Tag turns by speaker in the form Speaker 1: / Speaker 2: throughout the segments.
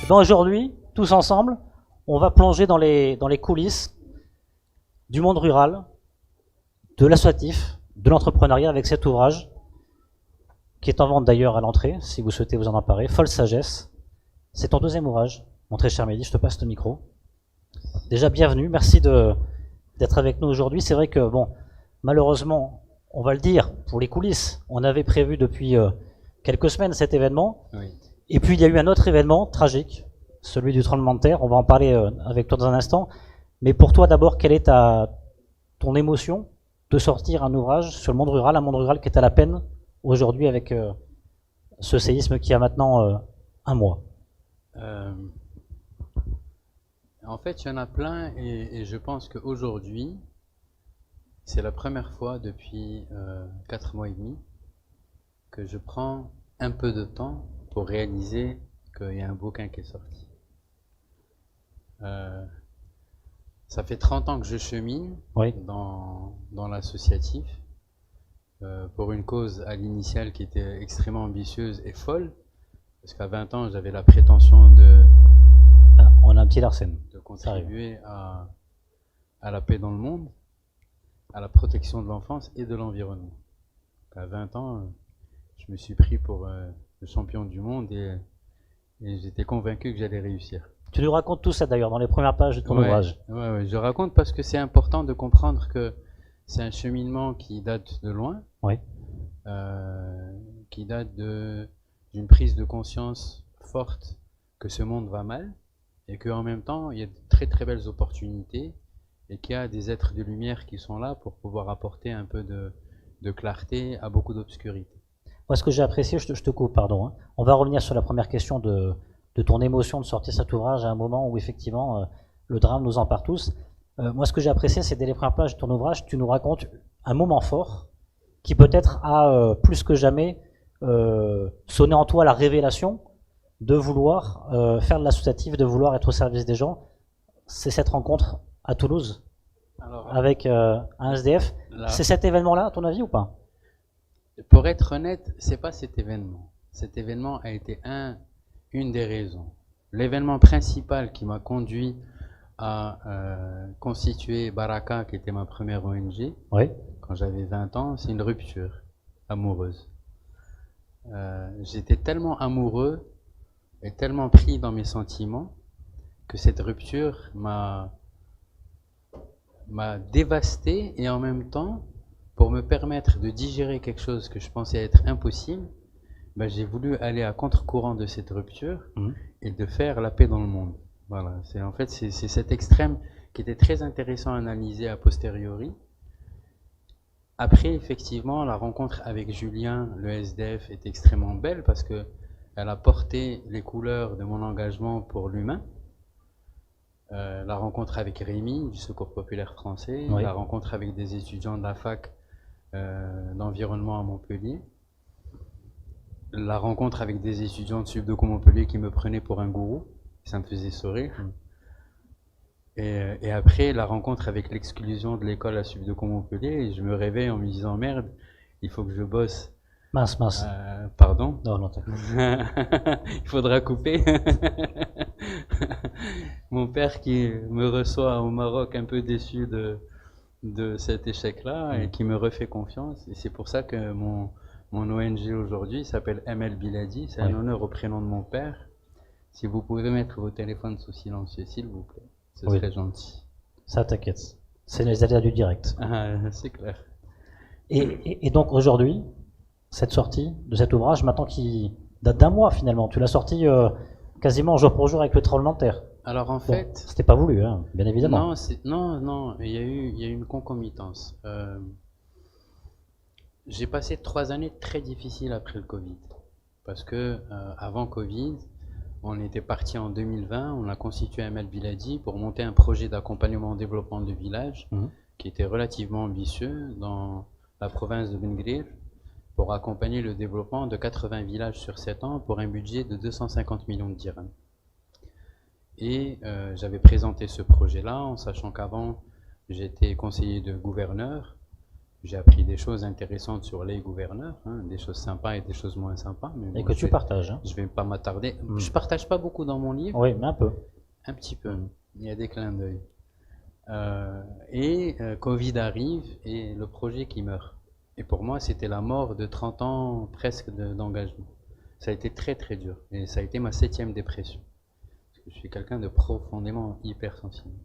Speaker 1: Ben aujourd'hui, tous ensemble, on va plonger dans les coulisses du monde rural, de l'associatif, de l'entrepreneuriat avec cet ouvrage, qui est en vente d'ailleurs à l'entrée, si vous souhaitez vous en emparer, Folle Sagesse. C'est ton deuxième ouvrage, mon très cher Mehdi, je te passe le micro. Déjà, bienvenue, merci d'être avec nous aujourd'hui. C'est vrai que, bon, malheureusement, on va le dire, pour les coulisses, on avait prévu depuis quelques semaines cet événement.
Speaker 2: Oui.
Speaker 1: Et puis il y a eu un autre événement tragique, celui du tremblement de terre. On va en parler avec toi dans un instant. Mais pour toi d'abord, quelle est ton émotion de sortir un ouvrage sur le monde rural qui est à la peine aujourd'hui avec ce séisme qui a maintenant un mois?
Speaker 2: En fait, il y en a plein et je pense qu'aujourd'hui, c'est la première fois depuis 4 mois et demi que je prends un peu de temps pour réaliser qu'il y a un bouquin qui est sorti. Ça fait 30 ans que je chemine dans l'associatif pour une cause à l'initiale qui était extrêmement ambitieuse et folle, parce qu'à 20 ans, j'avais la prétention
Speaker 1: on a un petit Larsen.
Speaker 2: De contribuer à la paix dans le monde, à la protection de l'enfance et de l'environnement. À 20 ans, je me suis pris pour le champion du monde et j'étais convaincu que j'allais réussir.
Speaker 1: Tu nous racontes tout ça d'ailleurs dans les premières pages de ton ouvrage.
Speaker 2: Ouais, je raconte parce que c'est important de comprendre que c'est un cheminement qui date de loin, qui date d'une prise de conscience forte que ce monde va mal et qu'en même temps il y a de très très belles opportunités et qu'il y a des êtres de lumière qui sont là pour pouvoir apporter un peu de clarté à beaucoup d'obscurité.
Speaker 1: Moi, ce que j'ai apprécié, je te coupe, pardon. On va revenir sur la première question de ton émotion de sortir cet ouvrage à un moment où effectivement le drame nous empare tous. Moi, ce que j'ai apprécié, c'est dès les premières pages de ton ouvrage, tu nous racontes un moment fort qui peut-être a plus que jamais sonné en toi la révélation de vouloir faire de l'associatif, de vouloir être au service des gens. C'est cette rencontre à Toulouse avec un SDF. C'est cet événement-là, à ton avis, ou pas?
Speaker 2: Pour être honnête, c'est pas cet événement. Cet événement a été une des raisons. L'événement principal qui m'a conduit à constituer Baraka, qui était ma première ONG, quand j'avais 20 ans, c'est une rupture amoureuse. J'étais tellement amoureux et tellement pris dans mes sentiments que cette rupture m'a dévasté, et en même temps, pour me permettre de digérer quelque chose que je pensais être impossible, j'ai voulu aller à contre-courant de cette rupture et de faire la paix dans le monde. Voilà, c'est cet extrême qui était très intéressant à analyser a posteriori. Après, effectivement, la rencontre avec Julien, le SDF, est extrêmement belle parce que elle a porté les couleurs de mon engagement pour l'humain. La rencontre avec Rémi du Secours populaire français, la rencontre avec des étudiants de la fac d'environnement à Montpellier, la rencontre avec des étudiants de Subdeco Montpellier qui me prenaient pour un gourou, ça me faisait sourire. Et après, la rencontre avec l'exclusion de l'école à Subdeco Montpellier, et je me réveille en me disant merde, il faut que je bosse.
Speaker 1: Mince.
Speaker 2: Pardon.
Speaker 1: Non,
Speaker 2: il faudra couper. Mon père qui me reçoit au Maroc un peu déçu de cet échec-là et qui me refait confiance. Et c'est pour ça que mon ONG aujourd'hui s'appelle ML Biladi. C'est un honneur au prénom de mon père. Si vous pouvez mettre vos téléphones sous silencieux, s'il vous plaît, ce serait gentil.
Speaker 1: Ça, t'inquiète. C'est les aléas du direct.
Speaker 2: C'est clair.
Speaker 1: Et donc aujourd'hui, cette sortie de cet ouvrage, maintenant qui date d'un mois finalement, tu l'as sorti quasiment jour pour jour avec le tremblement de terre.
Speaker 2: Alors en fait,
Speaker 1: c'était pas voulu, hein, bien évidemment.
Speaker 2: Non, il y a eu une concomitance. J'ai passé 3 années très difficiles après le Covid, parce que avant Covid, on était parti en 2020, on a constitué ML Biladi pour monter un projet d'accompagnement au développement de village qui était relativement ambitieux dans la province de Ben Grir, pour accompagner le développement de 80 villages sur 7 ans pour un budget de 250 millions de dirhams. Et j'avais présenté ce projet-là en sachant qu'avant j'étais conseiller de gouverneur, J'ai appris des choses intéressantes sur les gouverneurs, hein, des choses sympas et des choses moins sympas. Mais bon,
Speaker 1: et que tu partages. Hein.
Speaker 2: Je vais pas m'attarder. Je partage pas beaucoup dans mon livre.
Speaker 1: Oui, mais un peu.
Speaker 2: Un petit peu. Il y a des clins d'œil. Covid arrive et le projet qui meurt. Et pour moi, c'était la mort de 30 ans presque d'engagement. Ça a été très très dur. Et ça a été ma 7e dépression. Parce que je suis quelqu'un de profondément hypersensible.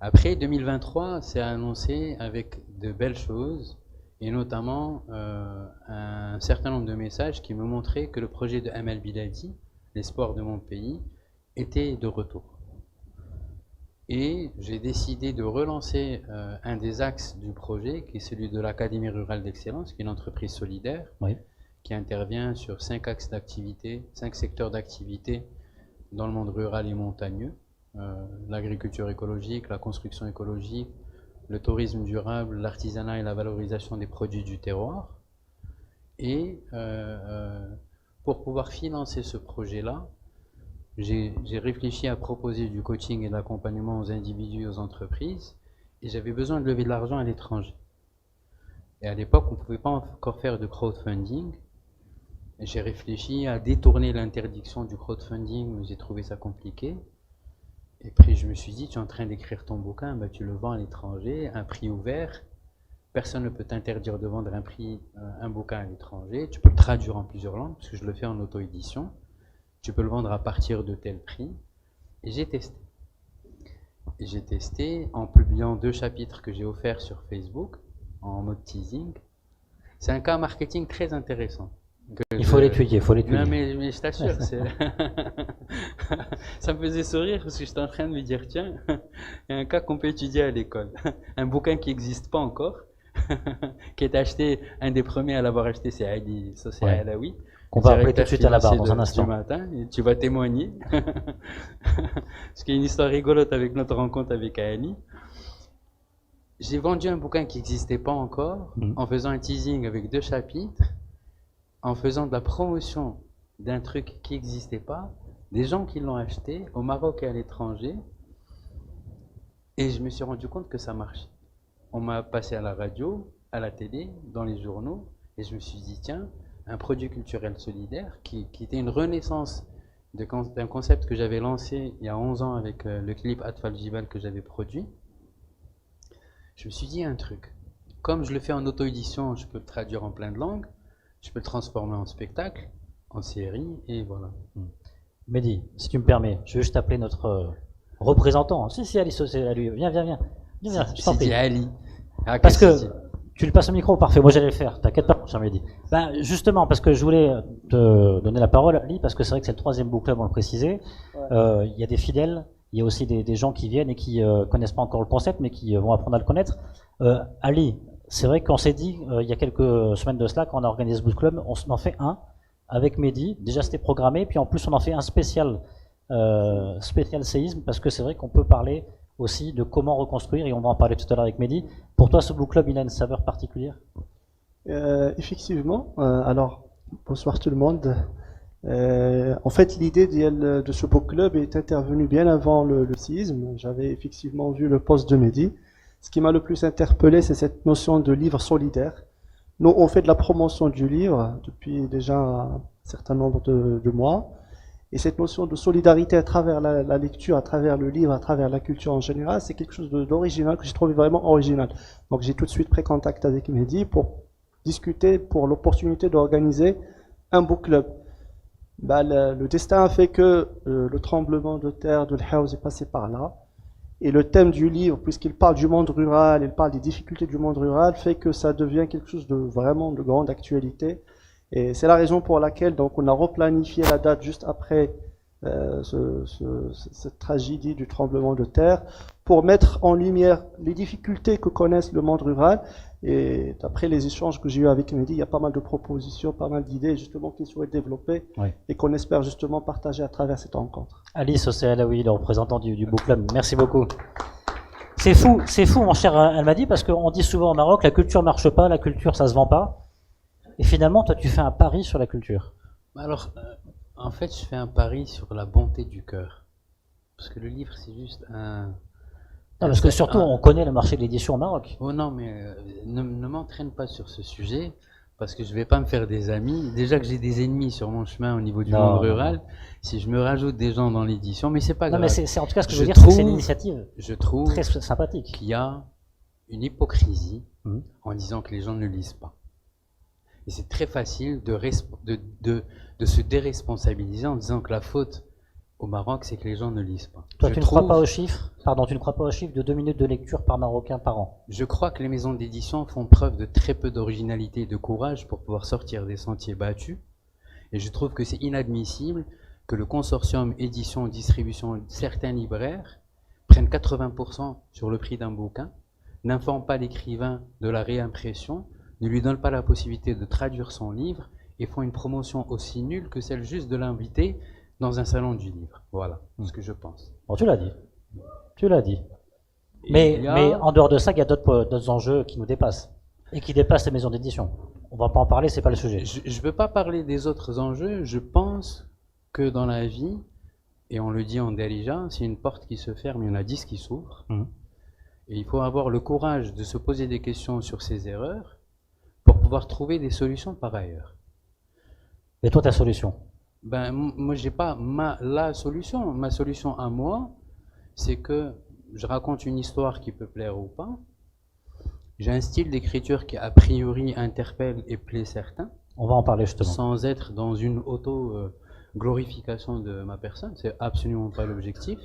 Speaker 2: Après 2023, c'est annoncé avec de belles choses, et notamment un certain nombre de messages qui me montraient que le projet de Amel Biladi, l'espoir de mon pays, était de retour. Et j'ai décidé de relancer un des axes du projet, qui est celui de l'Académie rurale d'excellence, qui est une entreprise solidaire, qui intervient sur 5 axes d'activité, 5 secteurs d'activité dans le monde rural et montagneux. L'agriculture écologique, la construction écologique, le tourisme durable, l'artisanat et la valorisation des produits du terroir. Et pour pouvoir financer ce projet-là, j'ai réfléchi à proposer du coaching et de l'accompagnement aux individus et aux entreprises, et j'avais besoin de lever de l'argent à l'étranger. Et à l'époque, on ne pouvait pas encore faire de crowdfunding. J'ai réfléchi à détourner l'interdiction du crowdfunding, mais j'ai trouvé ça compliqué. Et puis je me suis dit, tu es en train d'écrire ton bouquin, bah, tu le vends à l'étranger, un prix ouvert. Personne ne peut t'interdire de vendre un bouquin à l'étranger. Tu peux le traduire en plusieurs langues, parce que je le fais en auto-édition. Tu peux le vendre à partir de tel prix. Et j'ai testé. Et j'ai testé en publiant 2 chapitres que j'ai offerts sur Facebook, en mode teasing. C'est un cas marketing très intéressant.
Speaker 1: Il faut l'étudier, il faut l'étudier.
Speaker 2: Non, mais je t'assure, ça me faisait sourire parce que j'étais en train de me dire, tiens, il y a un cas qu'on peut étudier à l'école. Un bouquin qui n'existe pas encore, qui est acheté, un des premiers à l'avoir acheté, c'est Ali Alaoui.
Speaker 1: Qu'on va appeler tout de suite à la barre dans un instant.
Speaker 2: Du matin, et tu vas témoigner. Parce qu'il y a une histoire rigolote avec notre rencontre avec Ali. J'ai vendu un bouquin qui n'existait pas encore, en faisant un teasing avec 2 chapitres, en faisant de la promotion d'un truc qui n'existait pas, des gens qui l'ont acheté au Maroc et à l'étranger, et je me suis rendu compte que ça marchait. On m'a passé à la radio, à la télé, dans les journaux, et je me suis dit, tiens, un produit culturel solidaire qui était une renaissance d'un concept que j'avais lancé il y a 11 ans avec le clip Atfal Jibal que j'avais produit. Je me suis dit un truc. Comme je le fais en auto-édition, je peux le traduire en plein de langues, je peux le transformer en spectacle, en série, et voilà.
Speaker 1: Mehdi, si tu me permets, je vais juste appeler notre représentant. Si, Ali, c'est lui. Viens.
Speaker 2: C'est Ali. Ah,
Speaker 1: parce que tu lui passes le micro, parfait. Moi, j'allais le faire. T'inquiète pas, cher Mehdi. Ben, justement, parce que je voulais te donner la parole, Ali, parce que c'est vrai que c'est le 3e book club, on le précisait. Il y a des fidèles, il y a aussi des gens qui viennent et qui connaissent pas encore le concept, mais qui vont apprendre à le connaître. Ali, c'est vrai qu'on s'est dit, il y a quelques semaines de cela, quand on a organisé ce book club, on en fait un avec Mehdi. Déjà, c'était programmé, puis en plus, on en fait un spécial séisme, parce que c'est vrai qu'on peut parler aussi de comment reconstruire, et on va en parler tout à l'heure avec Mehdi. Pour toi, ce book club, il a une saveur particulière?
Speaker 3: Effectivement. Alors, bonsoir tout le monde. En fait, l'idée de ce book club est intervenue bien avant le séisme. J'avais effectivement vu le post de Mehdi. Ce qui m'a le plus interpellé, c'est cette notion de livre solidaire. Nous, on fait de la promotion du livre depuis déjà un certain nombre de mois. Et cette notion de solidarité à travers la lecture, à travers le livre, à travers la culture en général, c'est quelque chose d'original, que j'ai trouvé vraiment original. Donc j'ai tout de suite pris contact avec Mehdi pour discuter, pour l'opportunité d'organiser un book club. Le destin a fait que le tremblement de terre de l'Haouz est passé par là. Et le thème du livre, puisqu'il parle du monde rural, il parle des difficultés du monde rural, fait que ça devient quelque chose de vraiment de grande actualité. Et c'est la raison pour laquelle donc on a replanifié la date juste après cette tragédie du tremblement de terre, pour mettre en lumière les difficultés que connaissent le monde rural. Et d'après les échanges que j'ai eu avec Mehdi, il y a pas mal de propositions, pas mal d'idées justement qui souhaitent développer et qu'on espère justement partager à travers cette rencontre.
Speaker 1: Ali Sossé Alaoui, le représentant du book club, merci beaucoup. C'est fou mon cher Almadi, parce qu'on dit souvent au Maroc, la culture marche pas, la culture ça se vend pas. Et finalement, toi tu fais un pari sur la culture.
Speaker 2: Alors, en fait, je fais un pari sur la bonté du cœur. Parce que le livre, c'est juste
Speaker 1: Non, parce que surtout, on connaît le marché de l'édition au Maroc.
Speaker 2: Oh non, mais ne m'entraîne pas sur ce sujet, parce que je vais pas me faire des amis. Déjà que j'ai des ennemis sur mon chemin au niveau du monde rural, si je me rajoute des gens dans l'édition, mais c'est pas grave.
Speaker 1: Non, mais c'est en tout cas ce que je veux dire, c'est que c'est une initiative très sympathique.
Speaker 2: Qu'il y a une hypocrisie en disant que les gens ne lisent pas. Et c'est très facile de se déresponsabiliser en disant que la faute au Maroc, c'est que les gens ne lisent pas.
Speaker 1: Toi, tu ne crois pas aux chiffres? Pardon, tu ne crois pas aux chiffres de 2 minutes de lecture par Marocain par an?
Speaker 2: Je crois que les maisons d'édition font preuve de très peu d'originalité et de courage pour pouvoir sortir des sentiers battus. Et je trouve que c'est inadmissible que le consortium édition-distribution, certains libraires, prennent 80% sur le prix d'un bouquin, n'informent pas l'écrivain de la réimpression, ne lui donnent pas la possibilité de traduire son livre et font une promotion aussi nulle que celle juste de l'inviter dans un salon du livre. Voilà ce que je pense.
Speaker 1: Bon, tu l'as dit. Tu l'as dit. Mais en dehors de ça, il y a d'autres enjeux qui nous dépassent. Et qui dépassent les maisons d'édition. On va pas en parler, c'est pas le sujet.
Speaker 2: Je ne veux pas parler des autres enjeux. Je pense que dans la vie, et on le dit en Darija, c'est une porte qui se ferme, il y en a 10 qui s'ouvrent. Et il faut avoir le courage de se poser des questions sur ses erreurs pour pouvoir trouver des solutions par ailleurs.
Speaker 1: Et toi, ta solution?
Speaker 2: Ben, moi, j'ai pas la solution. Ma solution à moi, c'est que je raconte une histoire qui peut plaire ou pas. J'ai un style d'écriture qui, a priori, interpelle et plaît certains.
Speaker 1: On va en parler justement.
Speaker 2: Sans être dans une auto-glorification de ma personne. C'est absolument pas l'objectif.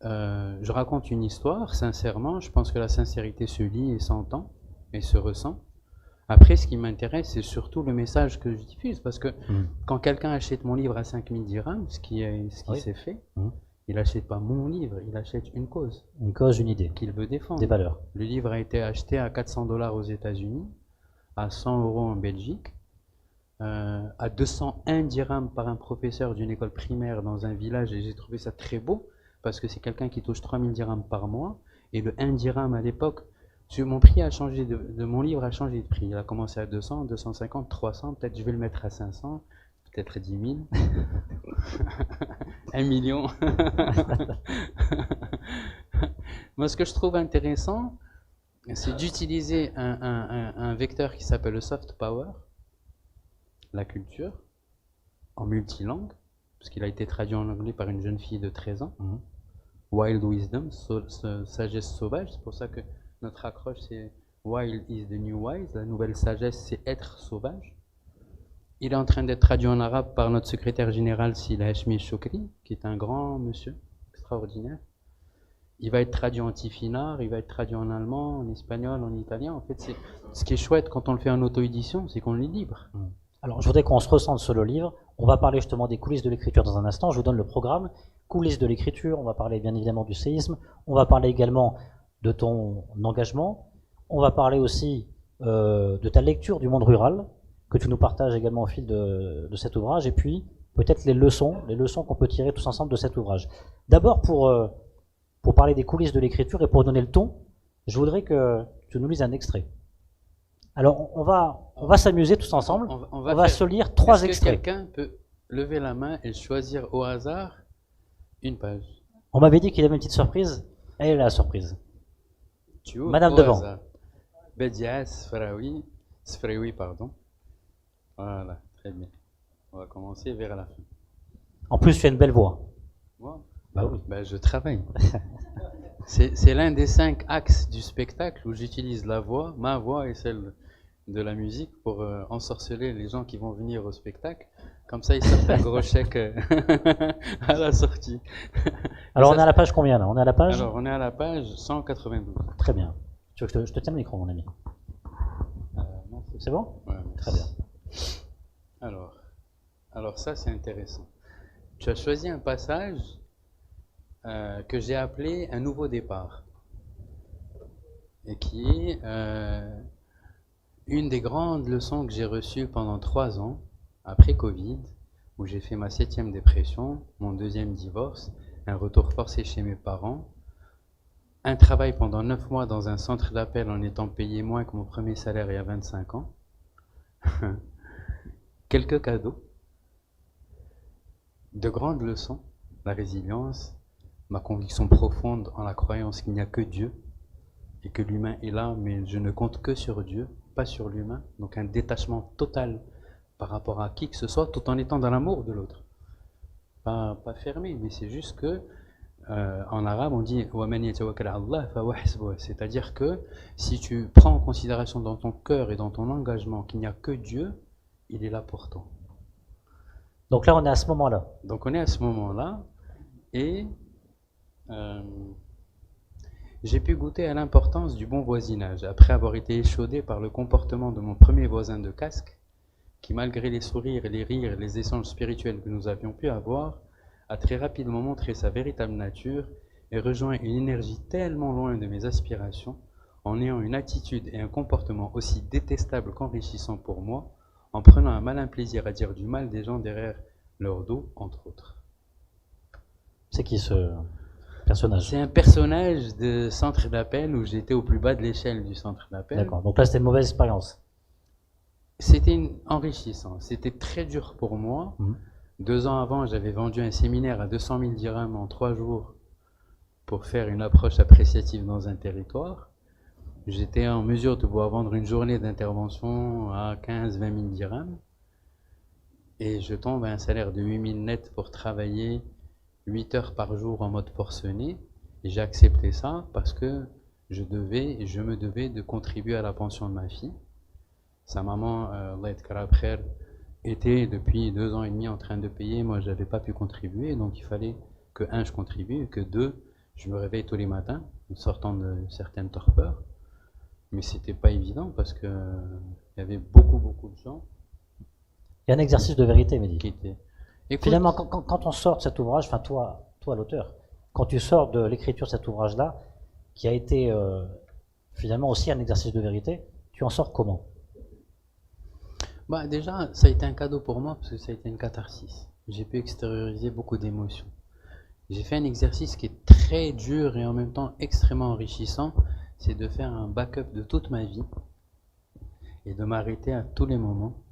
Speaker 2: Je raconte une histoire, sincèrement. Je pense que la sincérité se lit et s'entend et se ressent. Après, ce qui m'intéresse, c'est surtout le message que je diffuse, parce que quand quelqu'un achète mon livre à 5000 dirhams, ce qui s'est fait, il n'achète pas mon livre, il achète une cause.
Speaker 1: Une cause, une idée.
Speaker 2: Qu'il veut défendre.
Speaker 1: Des valeurs.
Speaker 2: Le livre a été acheté à 400 $ aux États-Unis, à 100 € en Belgique, à 201 dirhams par un professeur d'une école primaire dans un village, et j'ai trouvé ça très beau, parce que c'est quelqu'un qui touche 3000 dirhams par mois, et le 1 dirham à l'époque, mon prix a changé, de mon livre a changé de prix. Il a commencé à 200, 250, 300, peut-être je vais le mettre à 500, peut-être 10 000, 1 million. Moi, ce que je trouve intéressant, c'est d'utiliser un vecteur qui s'appelle le soft power, la culture, en multilangue, parce qu'il a été traduit en anglais par une jeune fille de 13 ans, Wild Wisdom, sagesse sauvage, c'est pour ça que notre accroche, c'est Wild is the new wise, la nouvelle sagesse, c'est être sauvage. Il est en train d'être traduit en arabe par notre secrétaire général, Sila Hashmi Choukri, qui est un grand monsieur, extraordinaire. Il va être traduit en tifinagh, il va être traduit en allemand, en espagnol, en italien. En fait, ce qui est chouette quand on le fait en auto-édition, c'est qu'on est libre.
Speaker 1: Alors, je voudrais qu'on se recentre sur le livre. On va parler justement des coulisses de l'écriture dans un instant. Je vous donne le programme. Coulisses de l'écriture, on va parler bien évidemment du séisme. On va parler également de ton engagement. On va parler aussi de ta lecture du monde rural, que tu nous partages également au fil de cet ouvrage, et puis peut-être les leçons qu'on peut tirer tous ensemble de cet ouvrage. D'abord, pour parler des coulisses de l'écriture et pour donner le ton, je voudrais que tu nous lises un extrait. Alors, on va s'amuser tous ensemble. On va se lire 3 extraits.
Speaker 2: Est-ce que quelqu'un peut lever la main et choisir au hasard une page?
Speaker 1: On m'avait dit qu'il y avait une petite surprise. Elle est la surprise. Madame devant.
Speaker 2: Bedia Sfraoui, pardon. Voilà, très bien. On va commencer vers la fin.
Speaker 1: En plus, tu as une belle voix.
Speaker 2: Moi?
Speaker 1: Bah oui.
Speaker 2: Ben, je travaille. C'est l'un des 5 axes du spectacle où j'utilise la voix, ma voix et celle de la musique pour ensorceler les gens qui vont venir au spectacle. Comme ça, ils sortent un gros chèque à la sortie.
Speaker 1: Alors, on est à la page combien là? On est à la page?
Speaker 2: Alors, on est à la page 192.
Speaker 1: Très bien. Tu veux que je te tienne le micro, mon ami?
Speaker 2: Non,
Speaker 1: c'est bon?
Speaker 2: Ouais,
Speaker 1: très bien.
Speaker 2: Alors ça, c'est intéressant. Tu as choisi un passage que j'ai appelé un nouveau départ, et qui est une des grandes leçons que j'ai reçues pendant 3 ans, après Covid, où j'ai fait ma 7e dépression, mon 2e divorce, un retour forcé chez mes parents, un travail pendant 9 mois dans un centre d'appel en étant payé moins que mon premier salaire il y a 25 ans, quelques cadeaux, de grandes leçons, la résilience, ma conviction profonde en la croyance qu'il n'y a que Dieu et que l'humain est là, mais je ne compte que sur Dieu, pas sur l'humain. Donc un détachement total par rapport à qui que ce soit, tout en étant dans l'amour de l'autre. Pas fermé, mais c'est juste que en arabe on dit c'est-à-dire que si tu prends en considération dans ton cœur et dans ton engagement qu'il n'y a que Dieu, il est là pour toi.
Speaker 1: Donc là, on est à ce moment-là.
Speaker 2: Donc on est à ce moment-là et j'ai pu goûter à l'importance du bon voisinage après avoir été échaudé par le comportement de mon premier voisin de casque qui, malgré les sourires, les rires, les échanges spirituels que nous avions pu avoir, a très rapidement montré sa véritable nature et rejoint une énergie tellement loin de mes aspirations en ayant une attitude et un comportement aussi détestables qu'enrichissants pour moi, en prenant un malin plaisir à dire du mal des gens derrière leur dos, entre autres.
Speaker 1: C'est qui ce personnage?
Speaker 2: C'est un personnage de centre d'appel où j'étais au plus bas de l'échelle du centre d'appel.
Speaker 1: D'accord, donc là c'était une mauvaise expérience.
Speaker 2: C'était enrichissant, c'était très dur pour moi. 2 ans avant, j'avais vendu un séminaire à 200 000 dirhams en 3 jours pour faire une approche appréciative dans un territoire. J'étais en mesure de pouvoir vendre une journée d'intervention à 15-20 000 dirhams. Et je tombe à un salaire de 8 000 net pour travailler 8 heures par jour en mode forcené. Et j'ai accepté ça parce que je me devais de contribuer à la pension de ma fille. Sa maman, Allah yatkara bkhair, était depuis 2 ans et demi en train de payer. Moi, je n'avais pas pu contribuer. Donc, il fallait que, 1, je contribue, et que 2, je me réveille tous les matins, en sortant de certaines torpeurs. Mais c'était pas évident parce que il y avait beaucoup de gens.
Speaker 1: Il y a un exercice de vérité, Mehdi.
Speaker 2: Qui étaient... Écoute,
Speaker 1: finalement, quand on sort de cet ouvrage, enfin toi l'auteur, quand tu sors de l'écriture de cet ouvrage-là, qui a été finalement aussi un exercice de vérité, tu en sors comment?
Speaker 2: Bah déjà, ça a été un cadeau pour moi parce que ça a été une catharsis. J'ai pu extérioriser beaucoup d'émotions. J'ai fait un exercice qui est très dur et en même temps extrêmement enrichissant, c'est de faire un backup de toute ma vie et de m'arrêter à tous les moments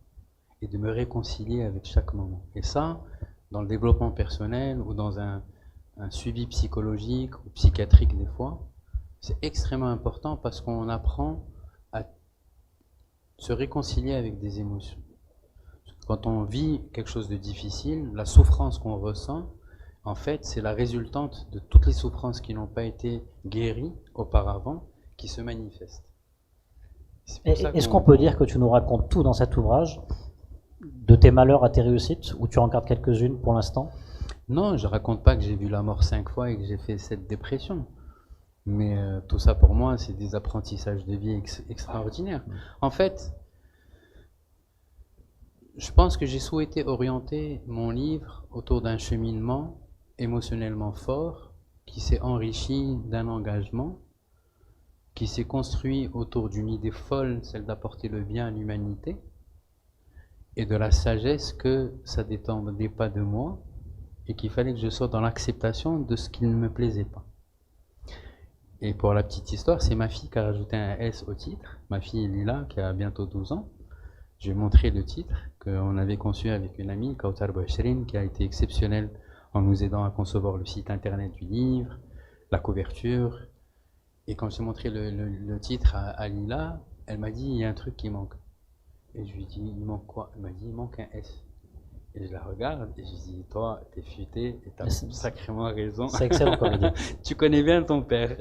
Speaker 2: et de me réconcilier avec chaque moment. Et ça, dans le développement personnel ou dans un suivi psychologique ou psychiatrique des fois, c'est extrêmement important parce qu'on apprend à se réconcilier avec des émotions. Quand on vit quelque chose de difficile, la souffrance qu'on ressent, en fait, c'est la résultante de toutes les souffrances qui n'ont pas été guéries auparavant, qui se manifestent.
Speaker 1: Est-ce qu'on peut dire que tu nous racontes tout dans cet ouvrage, de tes malheurs à tes réussites, ou tu en gardes quelques-unes pour l'instant?
Speaker 2: Non, je raconte pas que j'ai vu la mort 5 fois et que j'ai fait cette dépression. Mais tout ça pour moi, c'est des apprentissages de vie extraordinaires. En fait, je pense que j'ai souhaité orienter mon livre autour d'un cheminement émotionnellement fort qui s'est enrichi d'un engagement, qui s'est construit autour d'une idée folle, celle d'apporter le bien à l'humanité, et de la sagesse que ça ne dépendait pas de moi, et qu'il fallait que je sois dans l'acceptation de ce qui ne me plaisait pas. Et pour la petite histoire, c'est ma fille qui a rajouté un S au titre, ma fille Lila, qui a bientôt 12 ans. Je vais montrer le titre qu'on avait conçu avec une amie, Kautar Bouchrin, qui a été exceptionnelle en nous aidant à concevoir le site internet du livre, la couverture. Et quand j'ai montré le titre à Lila, elle m'a dit, il y a un truc qui manque. Et je lui ai dit, il manque quoi? Elle m'a dit, il manque un S. Et je la regarde et je lui dis, toi, t'es futé et t'as sacrément raison.
Speaker 1: C'est excellent comme idée.
Speaker 2: Tu connais bien ton père.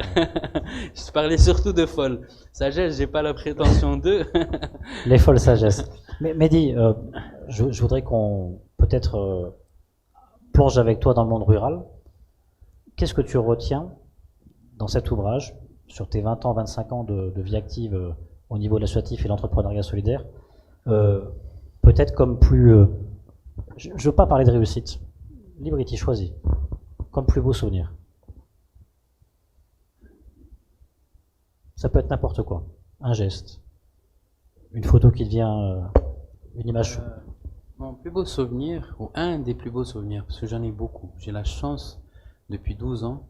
Speaker 2: Je parlais surtout de folle. Sagesse, j'ai pas la prétention de.
Speaker 1: Les folles sagesses. Mais Mehdi, je voudrais qu'on peut-être plonge avec toi dans le monde rural. Qu'est-ce que tu retiens dans cet ouvrage sur tes 20 ans, 25 ans de vie active au niveau de l'associatif et l'entrepreneuriat solidaire, peut-être comme plus... je ne veux pas parler de réussite. Libre et choisi. Comme plus beau souvenir. Ça peut être n'importe quoi. Un geste. Une photo qui devient une image.
Speaker 2: Mon plus beau souvenir, ou un des plus beaux souvenirs, parce que j'en ai beaucoup. J'ai la chance, depuis 12 ans,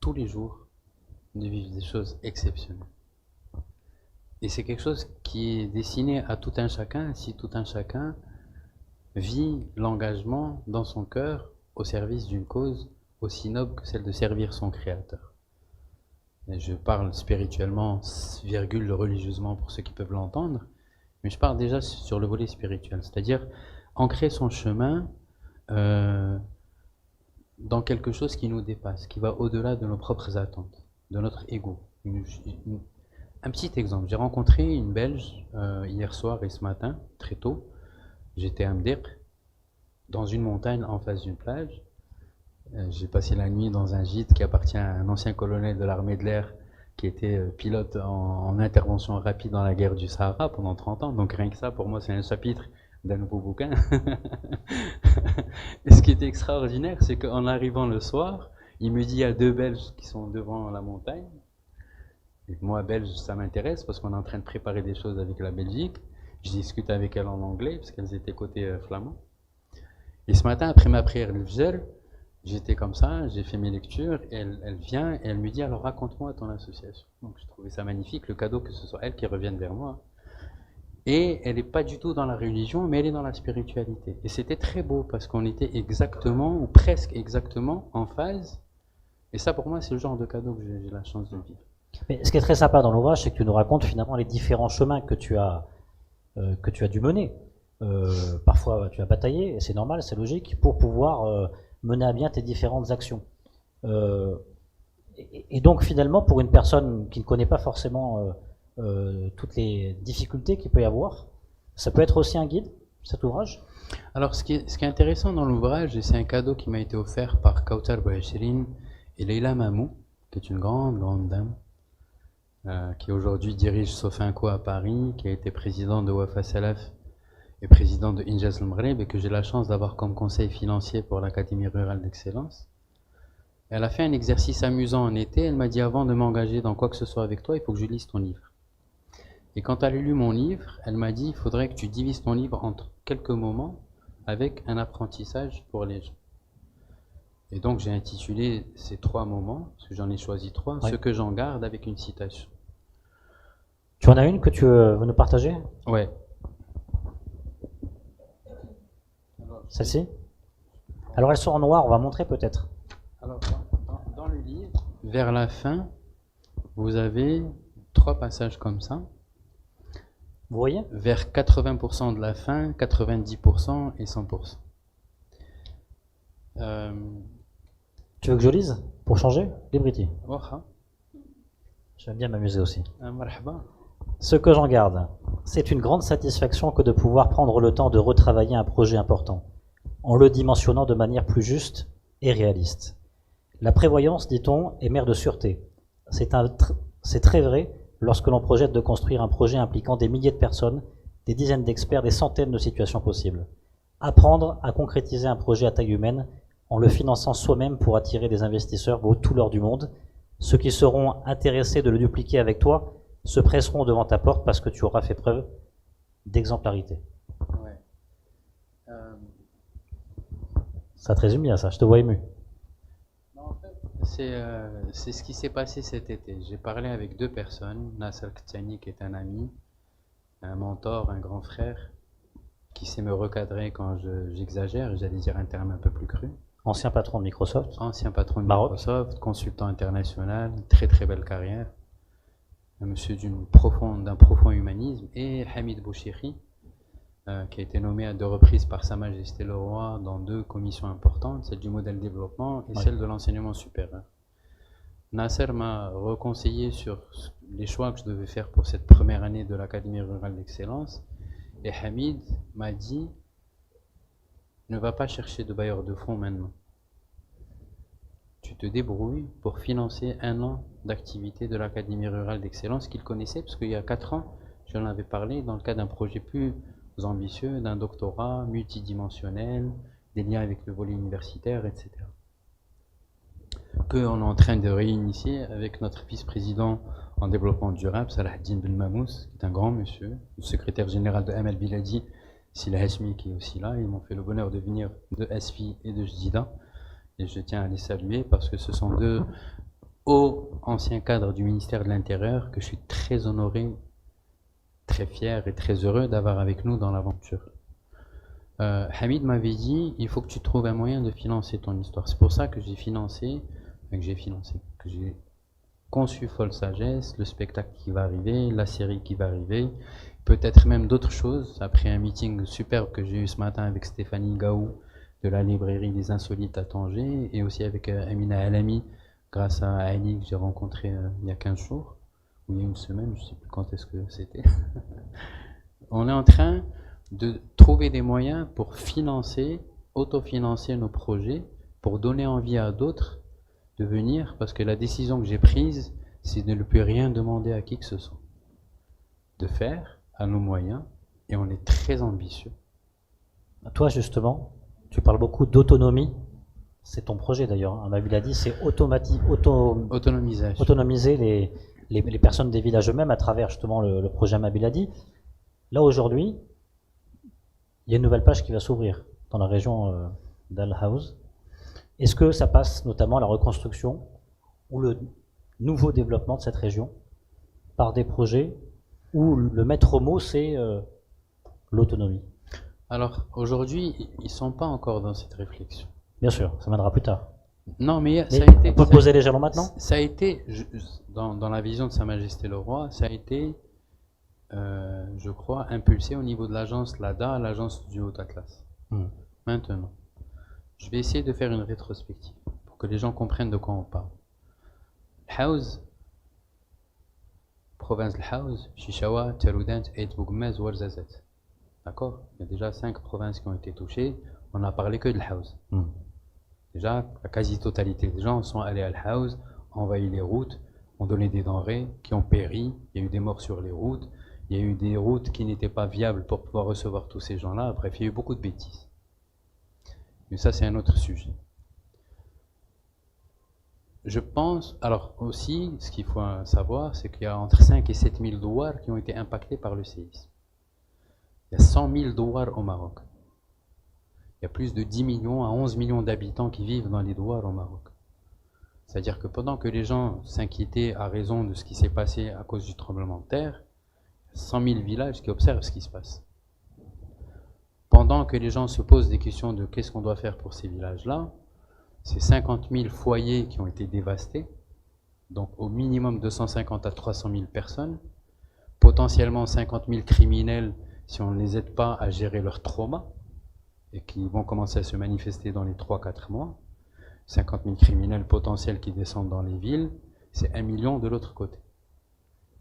Speaker 2: tous les jours, de vivre des choses exceptionnelles. Et c'est quelque chose qui est destiné à tout un chacun, si tout un chacun vit l'engagement dans son cœur au service d'une cause aussi noble que celle de servir son Créateur. Et je parle spirituellement, virgule religieusement pour ceux qui peuvent l'entendre, mais je parle déjà sur le volet spirituel, c'est-à-dire ancrer son chemin dans quelque chose qui nous dépasse, qui va au-delà de nos propres attentes, de notre ego. Un petit exemple, j'ai rencontré une Belge hier soir et ce matin, très tôt. J'étais à Mdir, dans une montagne en face d'une plage. J'ai passé la nuit dans un gîte qui appartient à un ancien colonel de l'armée de l'air qui était pilote en intervention rapide dans la guerre du Sahara pendant 30 ans. Donc rien que ça, pour moi, c'est un chapitre d'un nouveau bouquin. Et ce qui était extraordinaire, c'est qu'en arrivant le soir, il me dit il y a 2 Belges qui sont devant la montagne. Et moi, Belge, ça m'intéresse parce qu'on est en train de préparer des choses avec la Belgique. Je discute avec elles en anglais parce qu'elles étaient côté flamand. Et ce matin, après ma prière de Fajr, j'étais comme ça, j'ai fait mes lectures, et elle vient et elle me dit alors raconte-moi ton association. Donc je trouvais ça magnifique, le cadeau que ce soit elle qui revienne vers moi. Et elle n'est pas du tout dans la religion, mais elle est dans la spiritualité. Et c'était très beau parce qu'on était exactement, ou presque exactement, en phase. Et ça pour moi c'est le genre de cadeau que j'ai la chance de vivre.
Speaker 1: Mais ce qui est très sympa dans l'ouvrage, c'est que tu nous racontes finalement les différents chemins que tu as dû mener. Parfois tu as bataillé, et c'est normal, c'est logique, pour pouvoir mener à bien tes différentes actions. Et donc finalement, pour une personne qui ne connaît pas forcément toutes les difficultés qu'il peut y avoir, ça peut être aussi un guide, cet ouvrage?
Speaker 2: Alors ce qui est intéressant dans l'ouvrage, et c'est un cadeau qui m'a été offert par Kautar Bouachirine et Leila Mamou, qui est une grande dame, qui aujourd'hui dirige Sofinco à Paris, qui a été président de Wafa Salaf et président de Injaz al-Maghreb, et que j'ai la chance d'avoir comme conseil financier pour l'Académie rurale d'excellence. Elle a fait un exercice amusant en été. Elle m'a dit avant de m'engager dans quoi que ce soit avec toi, il faut que je lise ton livre. Et quand elle a lu mon livre, elle m'a dit il faudrait que tu divises ton livre entre quelques moments avec un apprentissage pour les gens. Et donc j'ai intitulé ces 3 moments, parce que j'en ai choisi 3,
Speaker 1: oui.
Speaker 2: Ce que j'en garde, avec une citation.
Speaker 1: Tu en as une que tu veux nous partager?
Speaker 2: Ouais.
Speaker 1: Celle-ci? Alors elles sont en noir, on va montrer peut-être.
Speaker 2: Alors dans le livre, vers la fin, vous avez 3 passages comme ça.
Speaker 1: Vous voyez?
Speaker 2: Vers 80% de la fin, 90% et 100%.
Speaker 1: Tu veux que je lise pour changer? Librity.
Speaker 2: Waha.
Speaker 1: J'aime bien m'amuser aussi.
Speaker 2: Marhaba.
Speaker 1: Ce que j'en garde, c'est une grande satisfaction que de pouvoir prendre le temps de retravailler un projet important, en le dimensionnant de manière plus juste et réaliste. La prévoyance, dit-on, est mère de sûreté. C'est très vrai lorsque l'on projette de construire un projet impliquant des milliers de personnes, des dizaines d'experts, des centaines de situations possibles. Apprendre à concrétiser un projet à taille humaine en le finançant soi-même pour attirer des investisseurs vaut tout l'or du monde. Ceux qui seront intéressés de le dupliquer avec toi se presseront devant ta porte parce que tu auras fait preuve d'exemplarité.
Speaker 2: Ouais.
Speaker 1: Ça te résume bien ça, je te vois ému.
Speaker 2: Non, en fait, c'est ce qui s'est passé cet été. J'ai parlé avec 2 personnes, Nasser Ktani qui est un ami, un mentor, un grand frère, qui sait me recadrer quand j'exagère, j'allais dire un terme un peu plus cru.
Speaker 1: Ancien patron de Microsoft.
Speaker 2: Ancien patron de
Speaker 1: Maroc.
Speaker 2: Microsoft, consultant international, très belle carrière. Un monsieur d'un profond humanisme. Et Hamid Bouchiri, qui a été nommé à 2 reprises par Sa Majesté le Roi dans 2 commissions importantes, celle du modèle développement et celle de l'enseignement supérieur. Nasser m'a reconseillé sur les choix que je devais faire pour cette première année de l'Académie rurale d'excellence. Et Hamid m'a dit ne va pas chercher de bailleur de fonds maintenant. Tu te débrouilles pour financer 1 an d'activité de l'Académie rurale d'excellence qu'il connaissait, parce qu'il y a 4 ans, j'en avais parlé dans le cadre d'un projet plus ambitieux, d'un doctorat multidimensionnel, des liens avec le volet universitaire, etc. Qu'on est en train de réinitier avec notre vice-président en développement durable, Salahdin Ben Mamous, qui est un grand monsieur, le secrétaire général de Amal Biladi, Sila Hashmi qui est aussi là. Ils m'ont fait le bonheur de venir de SFI et de Jdida. Et je tiens à les saluer parce que ce sont 2 hauts anciens cadres du ministère de l'Intérieur que je suis très honoré, très fier et très heureux d'avoir avec nous dans l'aventure. Hamid m'avait dit, il faut que tu trouves un moyen de financer ton histoire. C'est pour ça que j'ai conçu Folle Sagesse, le spectacle qui va arriver, la série qui va arriver, peut-être même d'autres choses. Après un meeting superbe que j'ai eu ce matin avec Stéphanie Gaou de la librairie des Insolites à Tanger, et aussi avec Amina Alami, grâce à Ali que j'ai rencontré il y a 15 jours, ou il y a une semaine, je ne sais plus quand est-ce que c'était. On est en train de trouver des moyens pour financer, autofinancer nos projets, pour donner envie à d'autres de venir, parce que la décision que j'ai prise, c'est de ne plus rien demander à qui que ce soit. De faire à nos moyens, et on est très ambitieux.
Speaker 1: Toi, justement, tu parles beaucoup d'autonomie. C'est ton projet d'ailleurs, hein. Mabil a dit, c'est autonomiser les personnes des villages eux-mêmes à travers justement le projet Mabil a dit. Là, aujourd'hui, il y a une nouvelle page qui va s'ouvrir dans la région d'Al Haouz. Est-ce que ça passe notamment la reconstruction ou le nouveau développement de cette région par des projets où le maître mot, c'est l'autonomie?
Speaker 2: Alors, aujourd'hui, ils ne sont pas encore dans cette réflexion.
Speaker 1: Bien sûr, ça viendra plus tard.
Speaker 2: Non, mais
Speaker 1: ça a été, on peut poser les jalons maintenant?
Speaker 2: Ça a été, dans la vision de Sa Majesté le Roi, ça a été, je crois, impulsé au niveau de l'agence LADA, l'agence du Haut Atlas. Maintenant, je vais essayer de faire une rétrospective pour que les gens comprennent de quoi on parle. Haouz, province de Haouz, Chichawa, Teroudant, Bougmez, Ouarzazat. D'accord? Il y a déjà 5 provinces qui ont été touchées. On n'a parlé que de Haouz. Déjà, la quasi-totalité des gens sont allés à Haouz, envahi les routes, ont donné des denrées qui ont péri. Il y a eu des morts sur les routes. Il y a eu des routes qui n'étaient pas viables pour pouvoir recevoir tous ces gens-là. Bref, il y a eu beaucoup de bêtises. Mais ça, c'est un autre sujet. Je pense, alors aussi, ce qu'il faut savoir, c'est qu'il y a entre 5 et 7 000 douars qui ont été impactés par le séisme. Il y a 100 000 douars au Maroc. Il y a plus de 10 millions à 11 millions d'habitants qui vivent dans les douars au Maroc. C'est-à-dire que pendant que les gens s'inquiétaient à raison de ce qui s'est passé à cause du tremblement de terre, il y a 100 000 villages qui observent ce qui se passe. Pendant que les gens se posent des questions de qu'est-ce qu'on doit faire pour ces villages-là, c'est 50 000 foyers qui ont été dévastés, donc au minimum 250 à 300 000 personnes, potentiellement 50 000 criminels si on ne les aide pas à gérer leur trauma, et qui vont commencer à se manifester dans les 3-4 mois, 50 000 criminels potentiels qui descendent dans les villes, c'est 1 million de l'autre côté.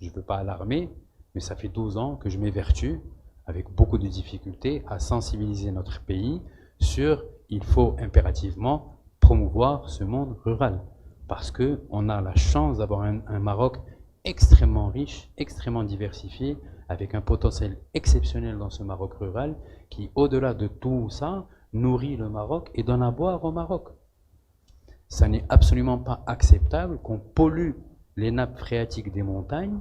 Speaker 2: Je ne veux pas alarmer, mais ça fait 12 ans que je m'évertue, avec beaucoup de difficultés, à sensibiliser notre pays sur il faut impérativement promouvoir ce monde rural. Parce qu'on a la chance d'avoir un Maroc extrêmement riche, extrêmement diversifié, avec un potentiel exceptionnel dans ce Maroc rural, qui, au-delà de tout ça, nourrit le Maroc et donne à boire au Maroc. Ça n'est absolument pas acceptable qu'on pollue les nappes phréatiques des montagnes,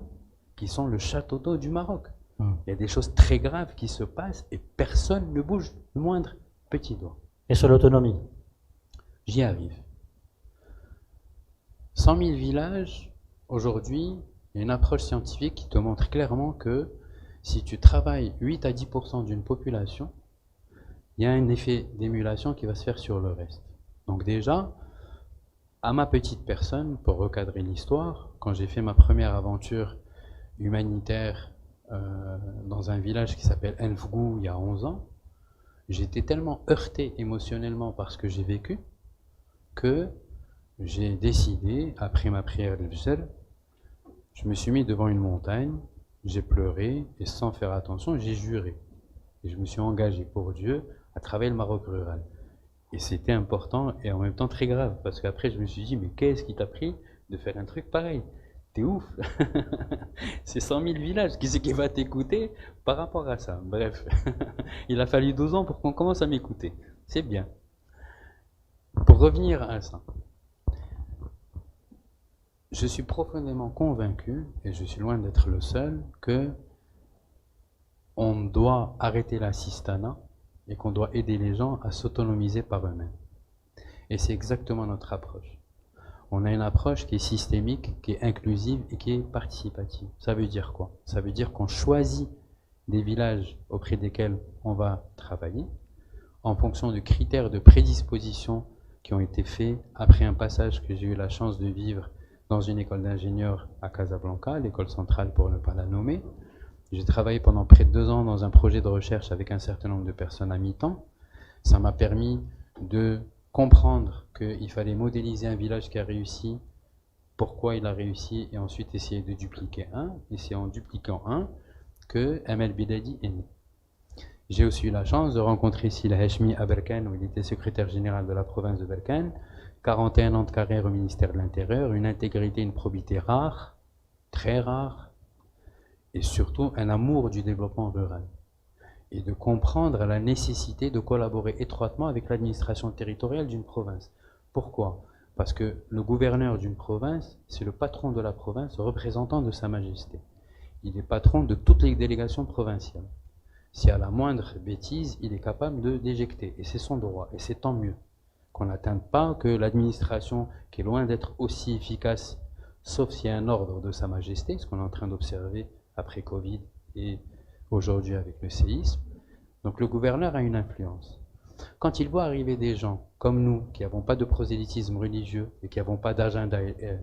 Speaker 2: qui sont le château d'eau du Maroc. Il y a des choses très graves qui se passent et personne ne bouge le moindre petit doigt.
Speaker 1: Et sur l'autonomie?
Speaker 2: J'y arrive. 100 000 villages, aujourd'hui, il y a une approche scientifique qui te montre clairement que si tu travailles 8 à 10% d'une population, il y a un effet d'émulation qui va se faire sur le reste. Donc déjà, à ma petite personne, pour recadrer l'histoire, quand j'ai fait ma première aventure humanitaire dans un village qui s'appelle Enfgou il y a 11 ans, j'étais tellement heurté émotionnellement par ce que j'ai vécu que j'ai décidé, après ma prière de Fajr, je me suis mis devant une montagne, j'ai pleuré et sans faire attention, j'ai juré. Et je me suis engagé pour Dieu à travers le Maroc rural. Et c'était important et en même temps très grave, parce qu'après je me suis dit, mais qu'est-ce qui t'a pris de faire un truc pareil? T'es ouf. C'est 100 000 villages, qui c'est qui va t'écouter par rapport à ça? Bref, il a fallu 12 ans pour qu'on commence à m'écouter. C'est bien. Pour revenir à ça, je suis profondément convaincu, et je suis loin d'être le seul, que on doit arrêter l'assistanat et qu'on doit aider les gens à s'autonomiser par eux-mêmes. Et c'est exactement notre approche. On a une approche qui est systémique, qui est inclusive et qui est participative. Ça veut dire quoi? Ça veut dire qu'on choisit des villages auprès desquels on va travailler. en fonction de critères de prédisposition qui ont été faits après un passage que j'ai eu la chance de vivre dans une école d'ingénieurs à Casablanca, l'école centrale pour ne pas la nommer. J'ai travaillé pendant près de 2 ans dans un projet de recherche avec un certain nombre de personnes à mi-temps. Ça m'a permis de comprendre qu'il fallait modéliser un village qui a réussi, pourquoi il a réussi, et ensuite essayer de dupliquer un. Et c'est en dupliquant un que Amel Biladi est né. J'ai aussi eu la chance de rencontrer Sila Hashmi à Berkane, où il était secrétaire général de la province de Berkane, 41 ans de carrière au ministère de l'Intérieur, une intégrité, une probité rare, très rare, et surtout un amour du développement rural. Et de comprendre la nécessité de collaborer étroitement avec l'administration territoriale d'une province. Pourquoi? Parce que le gouverneur d'une province, c'est le patron de la province, représentant de Sa Majesté. Il est patron de toutes les délégations provinciales. Si à la moindre bêtise, il est capable de d'éjecter, et c'est son droit, et c'est tant mieux. Qu'on n'atteinte pas que l'administration, qui est loin d'être aussi efficace, sauf s'il y a un ordre de Sa Majesté, ce qu'on est en train d'observer après Covid et aujourd'hui avec le séisme. Donc le gouverneur a une influence. Quand il voit arriver des gens comme nous, qui n'avons pas de prosélytisme religieux et qui n'avons pas d'agenda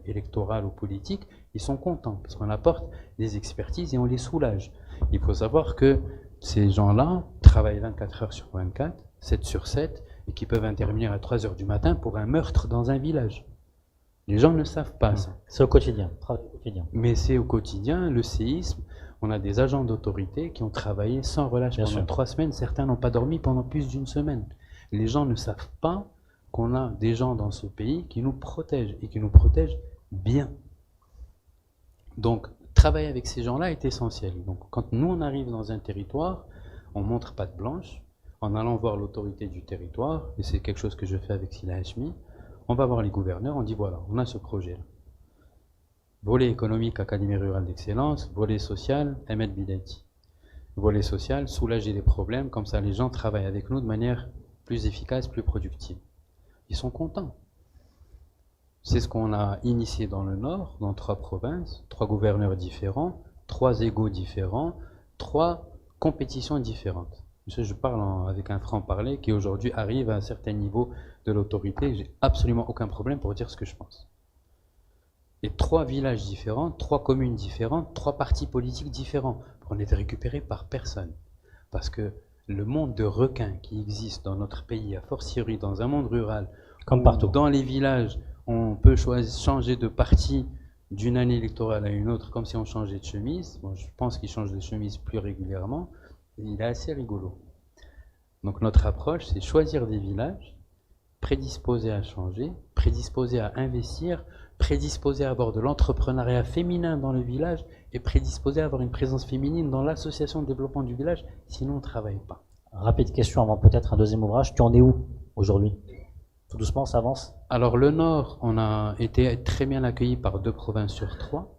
Speaker 2: électoral ou politique, ils sont contents parce qu'on apporte des expertises et on les soulage. Il faut savoir que ces gens-là travaillent 24 heures sur 24, 7 sur 7, et qui peuvent intervenir à 3 heures du matin pour un meurtre dans un village. Les gens ne savent pas ça.
Speaker 1: C'est au quotidien, travail au quotidien.
Speaker 2: Mais c'est au quotidien, le séisme, on a des agents d'autorité qui ont travaillé sans relâche pendant 3 semaines, certains n'ont pas dormi pendant plus d'1 semaine. Les gens ne savent pas qu'on a des gens dans ce pays qui nous protègent, et qui nous protègent bien. Donc, travailler avec ces gens-là est essentiel. Donc, quand nous on arrive dans un territoire, on montre patte blanche, en allant voir l'autorité du territoire, et c'est quelque chose que je fais avec Sila Hashmi, on va voir les gouverneurs, on dit voilà, on a ce projet-là. Volet économique, Académie rurale d'excellence, volet social, Ahmed Biladi. Volet social, soulager les problèmes, comme ça les gens travaillent avec nous de manière plus efficace, plus productive. Ils sont contents. C'est ce qu'on a initié dans le Nord, dans 3 provinces, 3 gouverneurs différents, 3 égos différents, 3 compétitions différentes. Je parle avec un franc-parler qui aujourd'hui arrive à un certain niveau de l'autorité. J'ai absolument aucun problème pour dire ce que je pense. Et 3 villages différents, 3 communes différentes, 3 partis politiques différents. On est récupéré par personne. Parce que le monde de requins qui existe dans notre pays, a fortiori dans un monde rural,
Speaker 1: comme partout,
Speaker 2: dans les villages, on peut changer de parti d'une année électorale à une autre, comme si on changeait de chemise. Bon, je pense qu'ils changent de chemise plus régulièrement. Il est assez rigolo. Donc notre approche, c'est choisir des villages, prédisposés à changer, prédisposés à investir, prédisposés à avoir de l'entrepreneuriat féminin dans le village et prédisposés à avoir une présence féminine dans l'association de développement du village, sinon on ne travaille pas.
Speaker 1: Rapide question avant peut-être un deuxième ouvrage. Tu en es où aujourd'hui? Tout doucement, ça avance?
Speaker 2: Alors le Nord, on a été très bien accueillis par 2 provinces sur 3.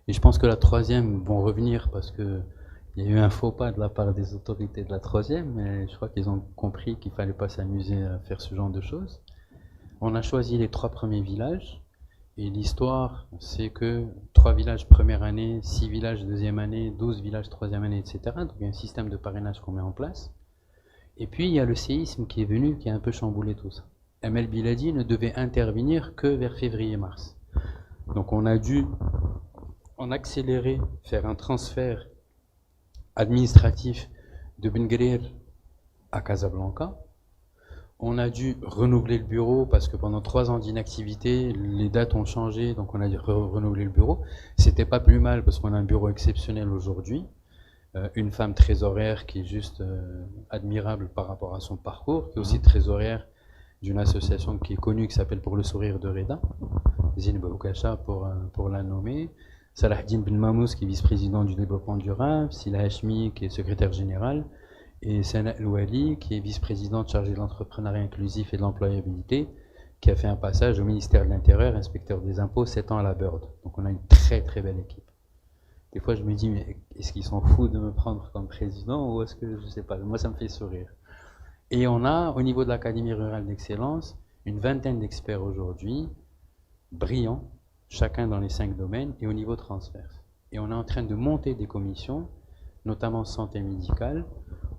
Speaker 2: Et je pense que la 3e vont revenir parce que il y a eu un faux pas de la part des autorités de la 3e, mais je crois qu'ils ont compris qu'il ne fallait pas s'amuser à faire ce genre de choses. On a choisi les 3 premiers villages, et l'histoire, c'est que 3 villages première année, 6 villages deuxième année, 12 villages troisième année, etc. Donc il y a un système de parrainage qu'on met en place. Et puis il y a le séisme qui est venu, qui a un peu chamboulé tout ça. Amel Biladi ne devait intervenir que vers février-mars. Donc on a dû en accélérer, faire un transfert administratif de Ben Guerir à Casablanca. On a dû renouveler le bureau parce que pendant 3 ans d'inactivité, les dates ont changé, donc on a dû renouveler le bureau. C'était pas plus mal parce qu'on a un bureau exceptionnel aujourd'hui. Une femme trésorière qui est juste admirable par rapport à son parcours, qui est aussi trésorière d'une association qui est connue qui s'appelle Pour le sourire de Reda, Zine Baoukacha pour la nommer. Salahdine Ben Mamous qui est vice-président du développement durable, Sila Hashmi qui est secrétaire général, et Sana Louali qui est vice-présidente chargée de l'entrepreneuriat inclusif et de l'employabilité, qui a fait un passage au ministère de l'Intérieur, inspecteur des impôts, 7 ans à la Bird. Donc on a une très très belle équipe. Des fois je me dis, mais est-ce qu'ils s'en foutent de me prendre comme président ou est-ce que, je sais pas, moi ça me fait sourire. Et on a, au niveau de l'Académie rurale d'excellence, une vingtaine d'experts aujourd'hui, brillants, chacun dans les 5 domaines et au niveau transverse. Et on est en train de monter des commissions, notamment santé médicale,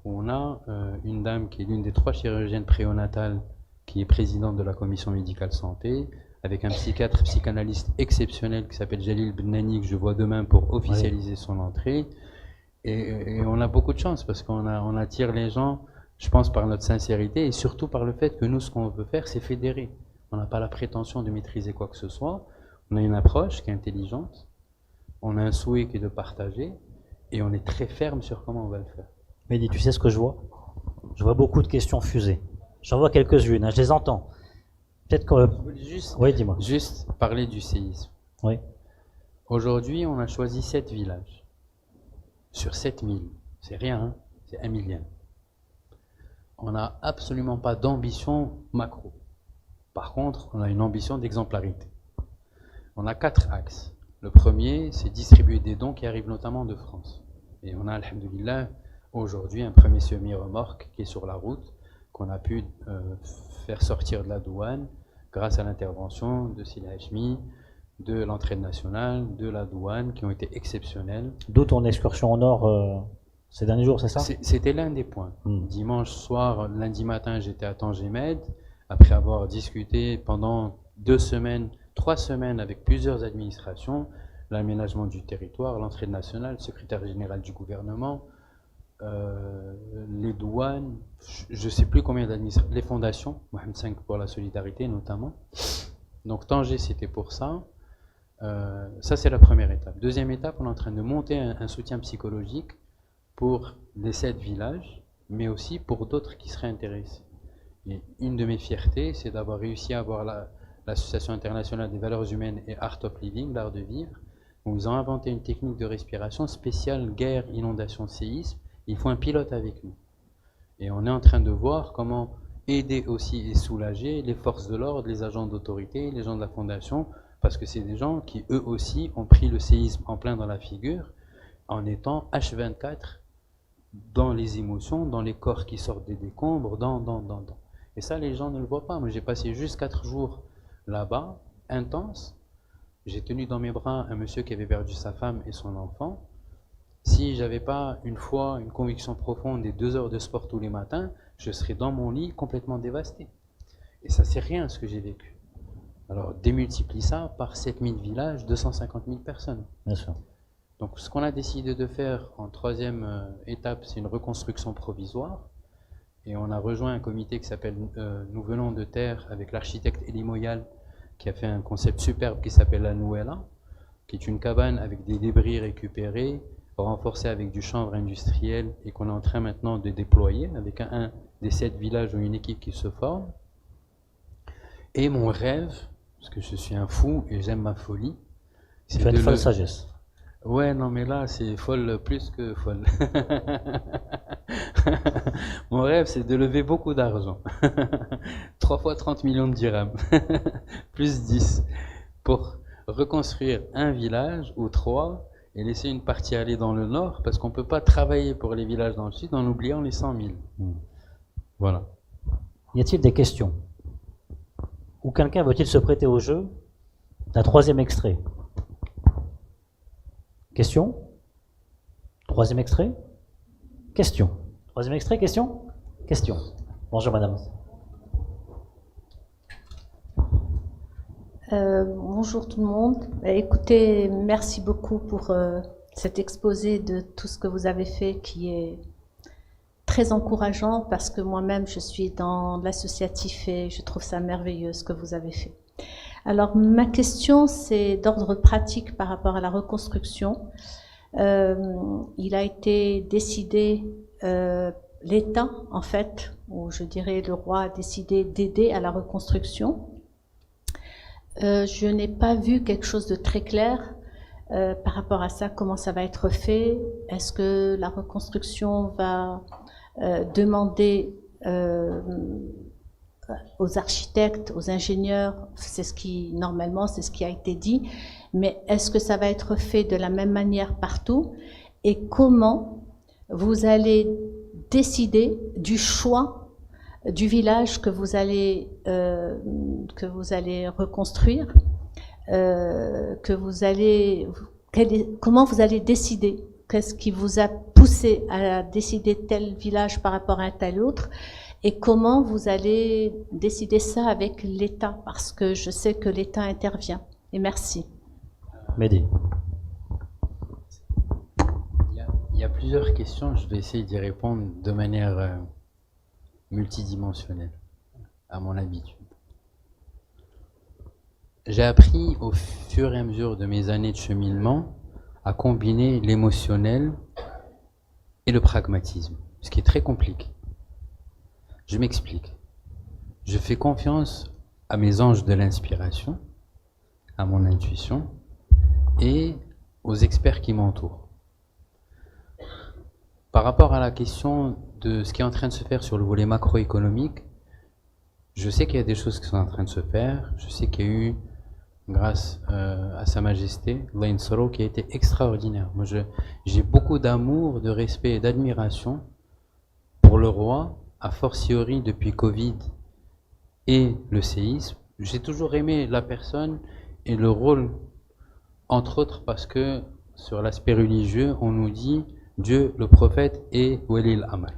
Speaker 2: où on a une dame qui est l'une des 3 chirurgiennes prénatales, qui est présidente de la commission médicale santé, avec un psychiatre, psychanalyste exceptionnel qui s'appelle Jalil Bennani, que je vois demain pour officialiser son entrée. Et on a beaucoup de chance parce qu'on attire les gens, je pense, par notre sincérité et surtout par le fait que nous, ce qu'on veut faire, c'est fédérer. On n'a pas la prétention de maîtriser quoi que ce soit. On a une approche qui est intelligente, on a un souhait qui est de partager et on est très ferme sur comment on va le faire.
Speaker 1: Mehdi, tu sais ce que je vois? Je vois beaucoup de questions fusées. J'en vois quelques-unes, hein, je les entends. Peut-être que... Oui, dis-moi.
Speaker 2: Juste parler du séisme.
Speaker 1: Oui.
Speaker 2: Aujourd'hui, on a choisi 7 villages. Sur 7000. C'est rien, hein, c'est 1 million. On n'a absolument pas d'ambition macro. Par contre, on a une ambition d'exemplarité. On a 4 axes. Le premier, c'est distribuer des dons qui arrivent notamment de France. Et on a, alhamdoulilah, aujourd'hui un premier semi-remorque qui est sur la route, qu'on a pu faire sortir de la douane grâce à l'intervention de Sila Hachmi, de l'entraide nationale, de la douane, qui ont été exceptionnelles.
Speaker 1: D'où ton excursion au nord ces derniers jours, c'est ça?
Speaker 2: C'était l'un des points. Dimanche soir, lundi matin, j'étais à Tangemed, après avoir discuté pendant 2 semaines, 3 semaines avec plusieurs administrations, l'aménagement du territoire, l'entraide nationale, le secrétaire général du gouvernement, les douanes, je ne sais plus combien d'administrations, les fondations, Mohamed V pour la solidarité notamment. Donc Tanger, c'était pour ça. Ça, c'est la première étape. Deuxième étape, on est en train de monter un soutien psychologique pour les 7 villages, mais aussi pour d'autres qui seraient intéressés. Et une de mes fiertés, c'est d'avoir réussi à avoir l'Association internationale des valeurs humaines et Art of Living, l'art de vivre, où ils ont inventé une technique de respiration spéciale guerre, inondation, séisme. Il faut un pilote avec nous. Et on est en train de voir comment aider aussi et soulager les forces de l'ordre, les agents d'autorité, les gens de la fondation, parce que c'est des gens qui, eux aussi, ont pris le séisme en plein dans la figure, en étant H24 dans les émotions, dans les corps qui sortent des décombres, dans. Et ça, les gens ne le voient pas. Moi, j'ai passé juste 4 jours là-bas, intense. J'ai tenu dans mes bras un monsieur qui avait perdu sa femme et son enfant. Si j'avais pas une foi, une conviction profonde et 2 heures de sport tous les matins, je serais dans mon lit complètement dévasté. Et ça, c'est rien ce que j'ai vécu. Alors, démultiplie ça par 7000 villages, 250 000 personnes.
Speaker 1: Bien sûr.
Speaker 2: Donc, ce qu'on a décidé de faire en 3e étape, c'est une reconstruction provisoire. Et on a rejoint un comité qui s'appelle Nous venons de terre avec l'architecte Elie Moyal, qui a fait un concept superbe qui s'appelle la Nouella, qui est une cabane avec des débris récupérés, renforcée avec du chanvre industriel et qu'on est en train maintenant de déployer avec un des 7 villages ou une équipe qui se forme. Et mon rêve, parce que je suis un fou et j'aime ma folie,
Speaker 1: c'est une folle sagesse.
Speaker 2: Ouais, non mais là c'est folle plus que folle. Mon rêve, c'est de lever beaucoup d'argent. 3 fois 30 millions de dirhams, plus 10, pour reconstruire un village ou 3 et laisser une partie aller dans le nord, parce qu'on ne peut pas travailler pour les villages dans le sud en oubliant les 100 000. Voilà.
Speaker 1: Y a-t-il des questions? Ou quelqu'un veut-il se prêter au jeu d'un 3e extrait? Question? 3e extrait? Question. 3e extrait, question? Question. Bonjour madame.
Speaker 4: Bonjour tout le monde. Écoutez, merci beaucoup pour cet exposé de tout ce que vous avez fait qui est très encourageant parce que moi-même je suis dans l'associatif et je trouve ça merveilleux ce que vous avez fait. Alors ma question c'est d'ordre pratique par rapport à la reconstruction. Il a été décidé, l'État en fait, ou je dirais le roi a décidé d'aider à la reconstruction. Je n'ai pas vu quelque chose de très clair par rapport à ça, comment ça va être fait. Est-ce que la reconstruction va demander aux architectes, aux ingénieurs, c'est ce qui, normalement, c'est ce qui a été dit, mais est-ce que ça va être fait de la même manière partout? Et comment vous allez décider du choix du village que vous allez reconstruire, comment vous allez décider? Qu'est-ce qui vous a poussé à décider tel village par rapport à un tel autre, et comment vous allez décider ça avec l'État, parce que je sais que l'État intervient. Et merci.
Speaker 1: Mehdi.
Speaker 2: Il y a plusieurs questions, je vais essayer d'y répondre de manière multidimensionnelle, à mon habitude. J'ai appris au fur et à mesure de mes années de cheminement à combiner l'émotionnel et le pragmatisme, ce qui est très compliqué. Je m'explique. Je fais confiance à mes anges de l'inspiration, à mon intuition et aux experts qui m'entourent. Par rapport à la question de ce qui est en train de se faire sur le volet macroéconomique, je sais qu'il y a des choses qui sont en train de se faire. Je sais qu'il y a eu, grâce à Sa Majesté, Allah Soro, qui a été extraordinaire. Moi, j'ai beaucoup d'amour, de respect et d'admiration pour le roi, a fortiori depuis Covid et le séisme. J'ai toujours aimé la personne et le rôle, entre autres parce que sur l'aspect religieux, on nous dit Dieu, le prophète et Walil Amal.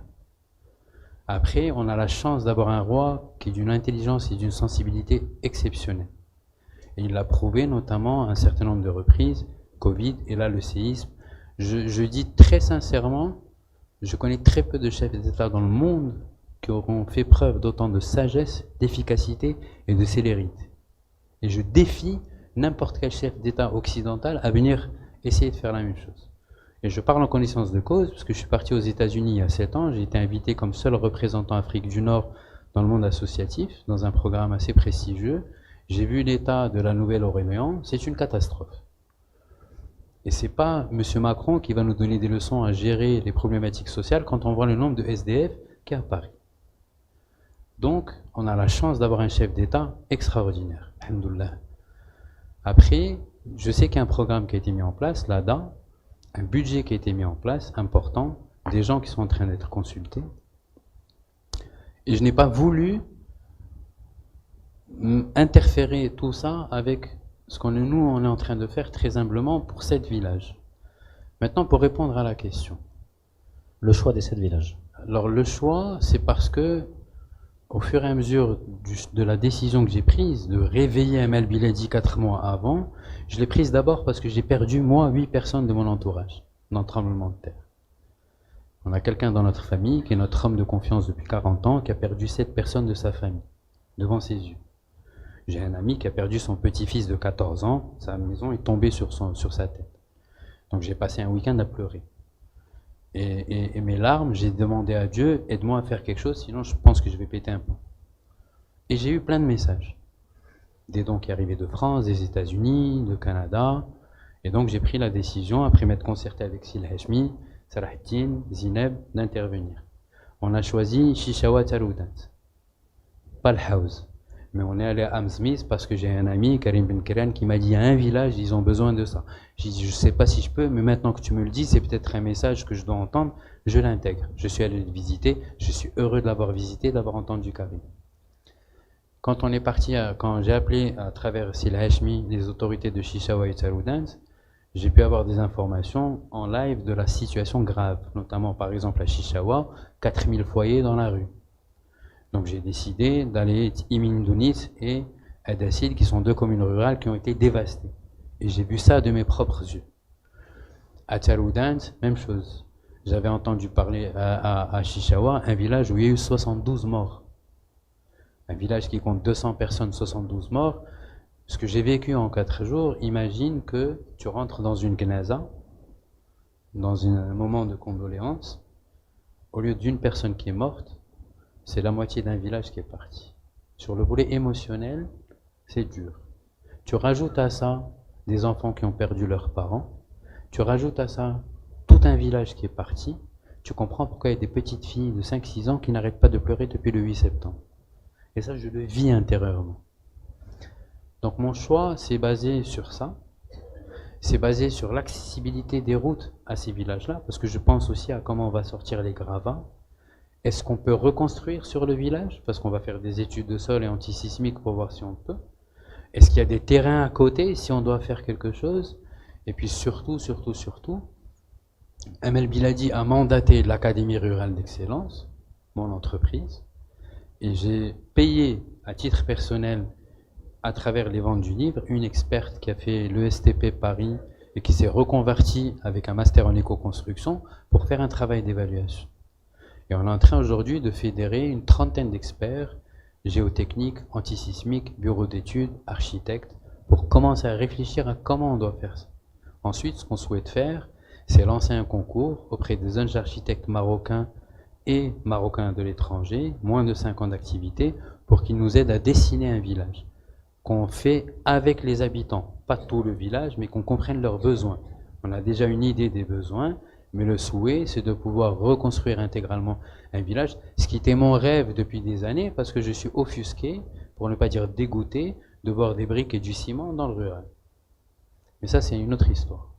Speaker 2: Après, on a la chance d'avoir un roi qui est d'une intelligence et d'une sensibilité exceptionnelle. Et il l'a prouvé notamment à un certain nombre de reprises, Covid et là le séisme. Je dis très sincèrement, je connais très peu de chefs d'État dans le monde qui auront fait preuve d'autant de sagesse, d'efficacité et de célérité. Et je défie n'importe quel chef d'État occidental à venir essayer de faire la même chose. Et je parle en connaissance de cause, parce que je suis parti aux États-Unis il y a 7 ans, j'ai été invité comme seul représentant Afrique du Nord dans le monde associatif, dans un programme assez prestigieux. J'ai vu l'état de la Nouvelle-Orléans, c'est une catastrophe. Et c'est pas M. Macron qui va nous donner des leçons à gérer les problématiques sociales quand on voit le nombre de SDF qui est à Paris. Donc, on a la chance d'avoir un chef d'État extraordinaire. Alhamdoulilah. Après, je sais qu'il y a un programme qui a été mis en place, l'ADA, un budget qui a été mis en place, important, des gens qui sont en train d'être consultés. Et je n'ai pas voulu interférer tout ça avec ce qu'on est, nous, on est en train de faire très humblement pour 7 villages. Maintenant, pour répondre à la question.
Speaker 1: Le choix des 7 villages.
Speaker 2: Alors, le choix, c'est parce que, au fur et à mesure de la décision que j'ai prise de réveiller Amal Biladi 4 mois avant, je l'ai prise d'abord parce que j'ai perdu, moi, 8 personnes de mon entourage dans le tremblement de terre. On a quelqu'un dans notre famille qui est notre homme de confiance depuis 40 ans, qui a perdu 7 personnes de sa famille, devant ses yeux. J'ai un ami qui a perdu son petit-fils de 14 ans, sa maison est tombée sur sa tête. Donc j'ai passé un week-end à pleurer. Et mes larmes, j'ai demandé à Dieu, aide-moi à faire quelque chose, sinon je pense que je vais péter un plomb. Et j'ai eu plein de messages. Des dons qui arrivaient de France, des États-Unis, de Canada. Et donc j'ai pris la décision, après m'être concerté avec Sil Hashmi, Salahuddin, Zineb, d'intervenir. On a choisi Chichawa Taroudant, pas le house. Mais on est allé à Amsmith parce que j'ai un ami, Karim Ben Keren, qui m'a dit, il y a un village, ils ont besoin de ça. J'ai dit, je ne sais pas si je peux, mais maintenant que tu me le dis, c'est peut-être un message que je dois entendre, je l'intègre. Je suis allé le visiter, je suis heureux de l'avoir visité, d'avoir entendu Karim. Quand on est parti, quand j'ai appelé à travers Sil Hashmi les autorités de Chichawa et Taroudant, j'ai pu avoir des informations en live de la situation grave, notamment par exemple à Chichawa, 4000 foyers dans la rue. Donc j'ai décidé d'aller à Imindounit et à Dassil, qui sont 2 communes rurales qui ont été dévastées. Et j'ai vu ça de mes propres yeux. À Taroudant, même chose. J'avais entendu parler à Chichawa, un village où il y a eu 72 morts. Un village qui compte 200 personnes, 72 morts. Ce que j'ai vécu en 4 jours, imagine que tu rentres dans une gnaza, dans un moment de condoléance, au lieu d'une personne qui est morte, c'est la moitié d'un village qui est parti. Sur le volet émotionnel, c'est dur. Tu rajoutes à ça des enfants qui ont perdu leurs parents, tu rajoutes à ça tout un village qui est parti, tu comprends pourquoi il y a des petites filles de 5-6 ans qui n'arrêtent pas de pleurer depuis le 8 septembre. Et ça, je le vis intérieurement. Donc mon choix, c'est basé sur ça. C'est basé sur l'accessibilité des routes à ces villages-là, parce que je pense aussi à comment on va sortir les gravats. Est-ce qu'on peut reconstruire sur le village? Parce qu'on va faire des études de sol et antisismiques pour voir si on peut. Est-ce qu'il y a des terrains à côté si on doit faire quelque chose? Et puis surtout, Amel Biladi a mandaté l'Académie rurale d'excellence, mon entreprise, et j'ai payé à titre personnel, à travers les ventes du livre, une experte qui a fait l'ESTP Paris et qui s'est reconvertie avec un master en éco-construction pour faire un travail d'évaluation. Et on est en train aujourd'hui de fédérer une trentaine d'experts, géotechniques, antisismiques, bureaux d'études, architectes, pour commencer à réfléchir à comment on doit faire ça. Ensuite, ce qu'on souhaite faire, c'est lancer un concours auprès des jeunes architectes marocains et marocains de l'étranger, moins de 5 ans d'activité, pour qu'ils nous aident à dessiner un village qu'on fait avec les habitants, pas tout le village, mais qu'on comprenne leurs besoins. On a déjà une idée des besoins, mais le souhait, c'est de pouvoir reconstruire intégralement un village, ce qui était mon rêve depuis des années, parce que je suis offusqué, pour ne pas dire dégoûté, de voir des briques et du ciment dans le rural. Mais ça, c'est une autre histoire.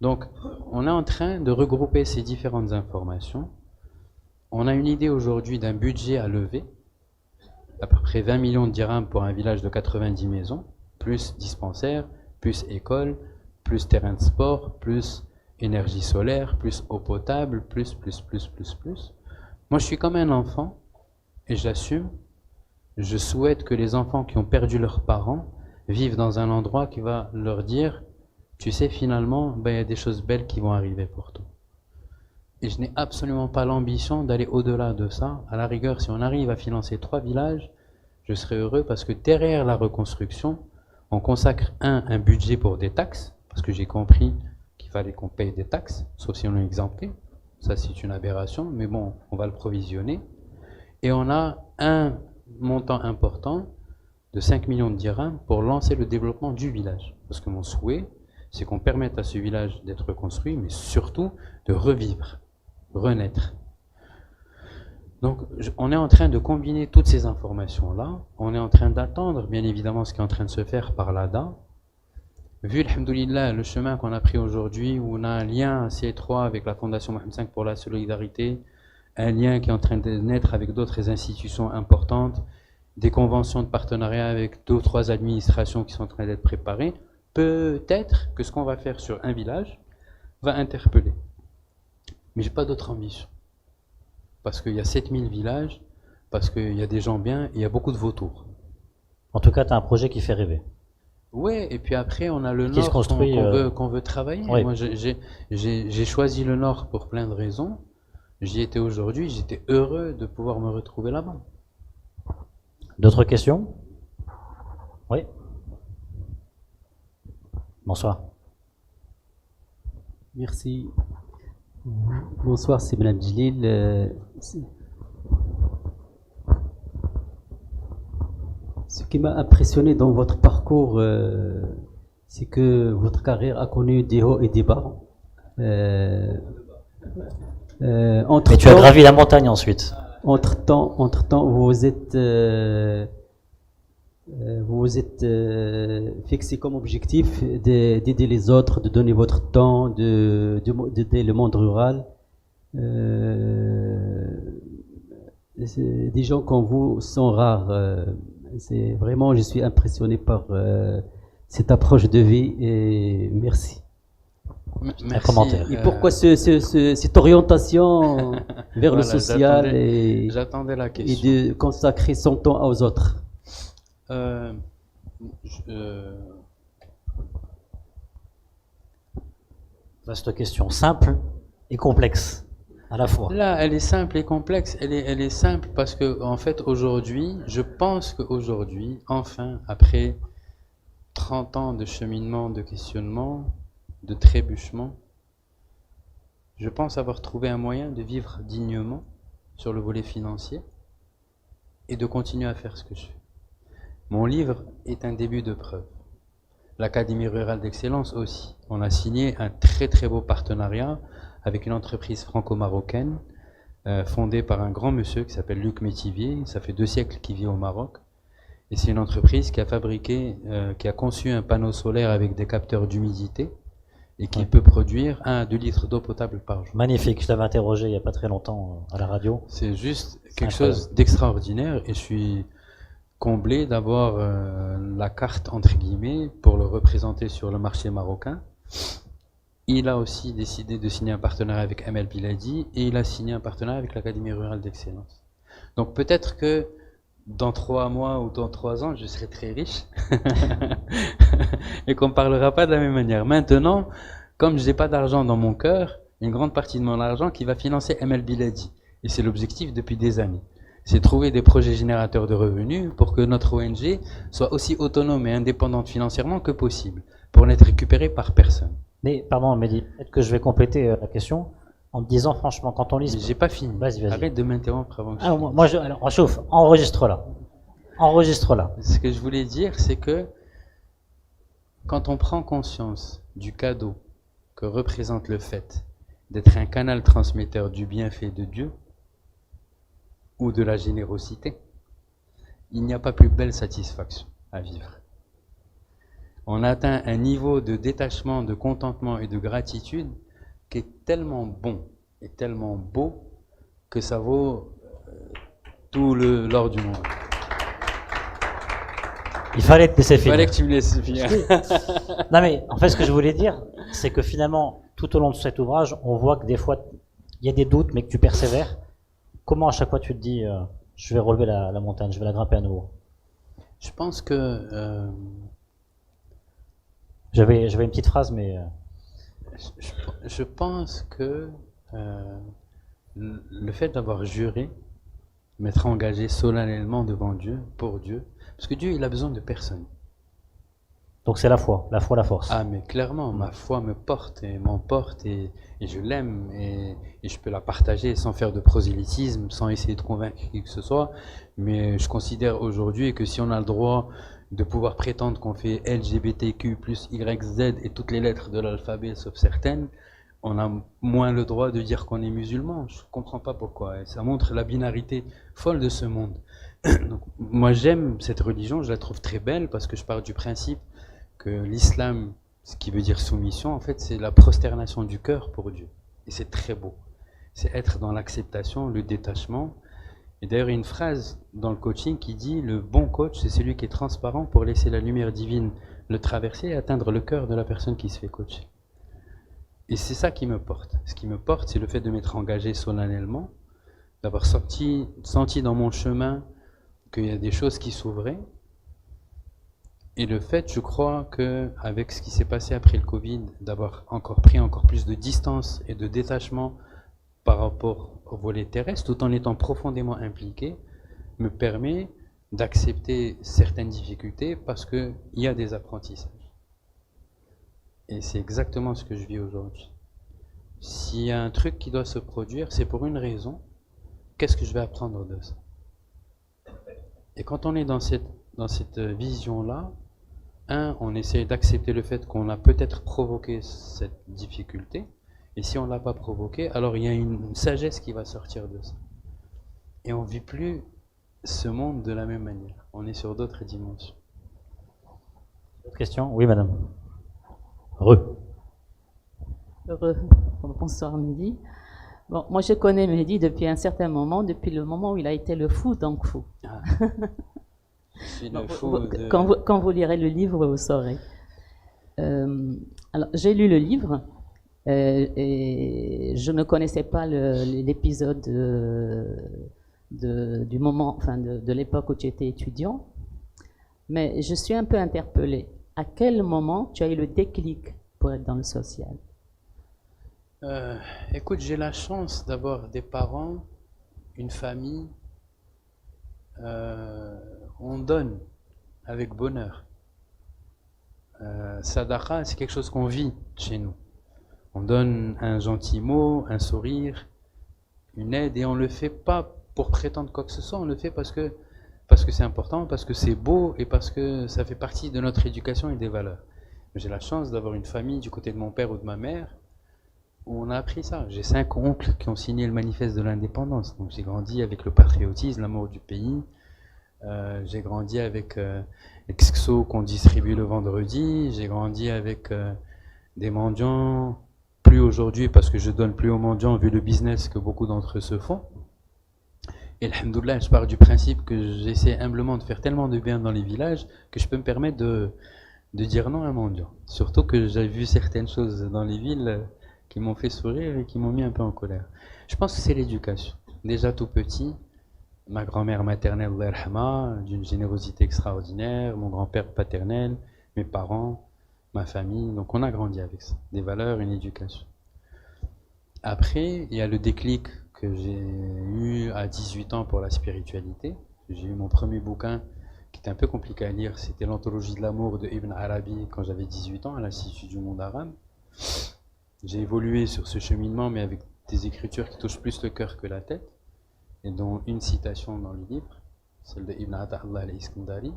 Speaker 2: Donc, on est en train de regrouper ces différentes informations. On a une idée aujourd'hui d'un budget à lever, à peu près 20 millions de dirhams pour un village de 90 maisons, plus dispensaire, plus école, plus terrain de sport, plus énergie solaire, plus eau potable, plus. Moi, je suis comme un enfant, et j'assume. Je souhaite que les enfants qui ont perdu leurs parents vivent dans un endroit qui va leur dire, tu sais, finalement, il y a des choses belles qui vont arriver pour toi. Et je n'ai absolument pas l'ambition d'aller au-delà de ça. À la rigueur, si on arrive à financer 3 villages, je serai heureux parce que derrière la reconstruction, on consacre un budget pour des taxes, parce que j'ai compris qu'il fallait qu'on paye des taxes, sauf si on est exempté. Ça, c'est une aberration, mais bon, on va le provisionner. Et on a un montant important de 5 millions de dirhams pour lancer le développement du village. Parce que mon souhait, c'est qu'on permette à ce village d'être reconstruit, mais surtout de revivre, renaître. Donc, on est en train de combiner toutes ces informations-là. On est en train d'attendre, bien évidemment, ce qui est en train de se faire par l'ADA. Vu, alhamdoulilah, le chemin qu'on a pris aujourd'hui, où on a un lien assez étroit avec la Fondation Mohamed V pour la solidarité, un lien qui est en train de naître avec d'autres institutions importantes, des conventions de partenariat avec 2 ou 3 administrations qui sont en train d'être préparées, peut-être que ce qu'on va faire sur un village va interpeller. Mais je n'ai pas d'autre ambition. Parce qu'il y a 7000 villages, parce qu'il y a des gens bien, et il y a beaucoup de vautours.
Speaker 1: En tout cas, tu as un projet qui fait rêver.
Speaker 2: Oui, et puis après, on a le
Speaker 1: Qui se
Speaker 2: Nord
Speaker 1: construit,
Speaker 2: qu'on veut travailler.
Speaker 1: Oui.
Speaker 2: Moi, j'ai choisi le Nord pour plein de raisons. J'y étais aujourd'hui, j'étais heureux de pouvoir me retrouver là-bas.
Speaker 1: D'autres questions? Oui. Bonsoir.
Speaker 5: Merci. Bonsoir, c'est Mme Djilil. Ce qui m'a impressionné dans votre parcours, c'est que votre carrière a connu des hauts et des bas.
Speaker 1: Mais tu as gravi la montagne ensuite.
Speaker 5: Entre-temps, vous vous êtes fixé comme objectif d'aider les autres, de donner votre temps, d'aider le monde rural. Des gens comme vous sont rares. C'est vraiment, je suis impressionné par cette approche de vie et merci.
Speaker 1: Un commentaire.
Speaker 5: Et pourquoi cette orientation vers le social
Speaker 2: j'attendais la question.
Speaker 5: et de consacrer son temps aux autres?
Speaker 1: Vaste question, simple et complexe à la fois.
Speaker 2: Là, elle est simple et complexe. Elle est simple parce que, en fait, aujourd'hui, je pense qu'aujourd'hui, enfin, après 30 ans de cheminement, de questionnement, de trébuchement, je pense avoir trouvé un moyen de vivre dignement sur le volet financier et de continuer à faire ce que je fais. Mon livre est un début de preuve. L'Académie rurale d'excellence aussi. On a signé un très très beau partenariat avec une entreprise franco-marocaine fondée par un grand monsieur qui s'appelle Luc Métivier. Ça fait 2 siècles qu'il vit au Maroc. Et c'est une entreprise qui a fabriqué, qui a conçu un panneau solaire avec des capteurs d'humidité et qui peut produire 1 à 2 litres d'eau potable par jour.
Speaker 1: Magnifique, je t'avais interrogé il n'y a pas très longtemps à la radio.
Speaker 2: C'est juste quelque chose d'extraordinaire et je suis comblé d'avoir la carte entre guillemets pour le représenter sur le marché marocain. il a aussi décidé de signer un partenariat avec Amel Biladi et il a signé un partenariat avec l'Académie rurale d'excellence. Donc peut-être que dans 3 mois ou dans 3 ans, je serai très riche et qu'on ne parlera pas de la même manière. Maintenant, comme je n'ai pas d'argent dans mon cœur, une grande partie de mon argent qui va financer Amel Biladi. Et c'est l'objectif depuis des années. C'est trouver des projets générateurs de revenus pour que notre ONG soit aussi autonome et indépendante financièrement que possible, pour n'être récupérée par personne.
Speaker 1: Mais, pardon, Mehdi, peut-être que je vais compléter la question en te disant franchement, quand on lit...
Speaker 2: Mais j'ai pas fini.
Speaker 1: Vas-y.
Speaker 2: Arrête de m'interrompre avant que
Speaker 1: alors, alors, on chauffe, enregistre là.
Speaker 2: Ce que je voulais dire, c'est que quand on prend conscience du cadeau que représente le fait d'être un canal transmetteur du bienfait de Dieu ou de la générosité, il n'y a pas plus belle satisfaction à vivre. On atteint un niveau de détachement, de contentement et de gratitude qui est tellement bon et tellement beau que ça vaut tout l'or du monde.
Speaker 1: Il fallait te laisser finir.
Speaker 2: Il fallait que tu me laisses finir.
Speaker 1: Non mais, en fait, ce que je voulais dire, c'est que finalement, tout au long de cet ouvrage, on voit que des fois, il y a des doutes, mais que tu persévères. Comment à chaque fois tu te dis, je vais relever la montagne, je vais la grimper à nouveau?
Speaker 2: Je pense que...
Speaker 1: J'avais une petite phrase, mais...
Speaker 2: Je pense que le fait d'avoir juré, m'être engagé solennellement devant Dieu, pour Dieu, parce que Dieu, il a besoin de personne.
Speaker 1: Donc c'est la foi, la force.
Speaker 2: Ah, mais clairement, ma foi me porte et m'emporte et je l'aime et je peux la partager sans faire de prosélytisme, sans essayer de convaincre qui que ce soit. Mais je considère aujourd'hui que si on a le droit de pouvoir prétendre qu'on fait LGBTQ plus YZ et toutes les lettres de l'alphabet sauf certaines, on a moins le droit de dire qu'on est musulman. Je ne comprends pas pourquoi. Et ça montre la binarité folle de ce monde. Donc, moi j'aime cette religion, je la trouve très belle parce que je pars du principe que l'islam, ce qui veut dire soumission, en fait c'est la prosternation du cœur pour Dieu. Et c'est très beau. C'est être dans l'acceptation, le détachement. Et d'ailleurs, il y a une phrase dans le coaching qui dit « Le bon coach, c'est celui qui est transparent pour laisser la lumière divine le traverser et atteindre le cœur de la personne qui se fait coacher. » Et c'est ça qui me porte. Ce qui me porte, c'est le fait de m'être engagé solennellement, d'avoir senti dans mon chemin qu'il y a des choses qui s'ouvraient. Et le fait, je crois, qu'avec ce qui s'est passé après le Covid, d'avoir pris encore plus de distance et de détachement par rapport au volet terrestre, tout en étant profondément impliqué, me permet d'accepter certaines difficultés parce qu'il y a des apprentissages. Et c'est exactement ce que je vis aujourd'hui. S'il y a un truc qui doit se produire, c'est pour une raison. Qu'est-ce que je vais apprendre de ça? Et quand on est dans cette vision-là, on essaie d'accepter le fait qu'on a peut-être provoqué cette difficulté. Et si on ne l'a pas provoqué, alors il y a une sagesse qui va sortir de ça. Et on ne vit plus ce monde de la même manière. On est sur d'autres dimensions.
Speaker 1: Autre question? Oui, madame.
Speaker 6: Bonsoir Mehdi. Bon, moi je connais Mehdi depuis un certain moment, depuis le moment où il a été le fou d'Angfou.
Speaker 2: Ah.
Speaker 6: Quand vous lirez le livre, vous saurez. Alors, j'ai lu le livre et je ne connaissais pas l'épisode du moment, enfin de l'époque où tu étais étudiant, mais je suis un peu interpellée. À quel moment tu as eu le déclic pour être dans le social?
Speaker 2: Écoute, j'ai la chance d'avoir des parents, une famille. On donne avec bonheur. Sadaqa, c'est quelque chose qu'on vit chez nous. On donne un gentil mot, un sourire, une aide, et on ne le fait pas pour prétendre quoi que ce soit, on le fait parce que c'est important, parce que c'est beau et parce que ça fait partie de notre éducation et des valeurs. J'ai la chance d'avoir une famille du côté de mon père ou de ma mère où on a appris ça. J'ai 5 oncles qui ont signé le manifeste de l'indépendance, donc j'ai grandi avec le patriotisme, l'amour du pays. J'ai grandi avec Exo qu'on distribue le vendredi, j'ai grandi avec des mendiants, plus aujourd'hui parce que je donne plus aux mendiants vu le business que beaucoup d'entre eux se font. Et alhamdoulilah, je pars du principe que j'essaie humblement de faire tellement de bien dans les villages que je peux me permettre de dire non à un mendiant. Surtout que j'ai vu certaines choses dans les villes qui m'ont fait sourire et qui m'ont mis un peu en colère. Je pense que c'est l'éducation. Déjà tout petit, ma grand-mère maternelle, Allah yarhama, d'une générosité extraordinaire, mon grand-père paternel, mes parents, ma famille. Donc on a grandi avec ça. Des valeurs, une éducation. Après, il y a le déclic que j'ai eu à 18 ans pour la spiritualité. J'ai eu mon premier bouquin qui était un peu compliqué à lire, c'était l'Anthologie de l'amour de Ibn Arabi quand j'avais 18 ans à l'Institut du monde arabe. J'ai évolué sur ce cheminement, mais avec des écritures qui touchent plus le cœur que la tête, et dont une citation dans le livre, celle de Ibn Ata'Allah al-Iskandari.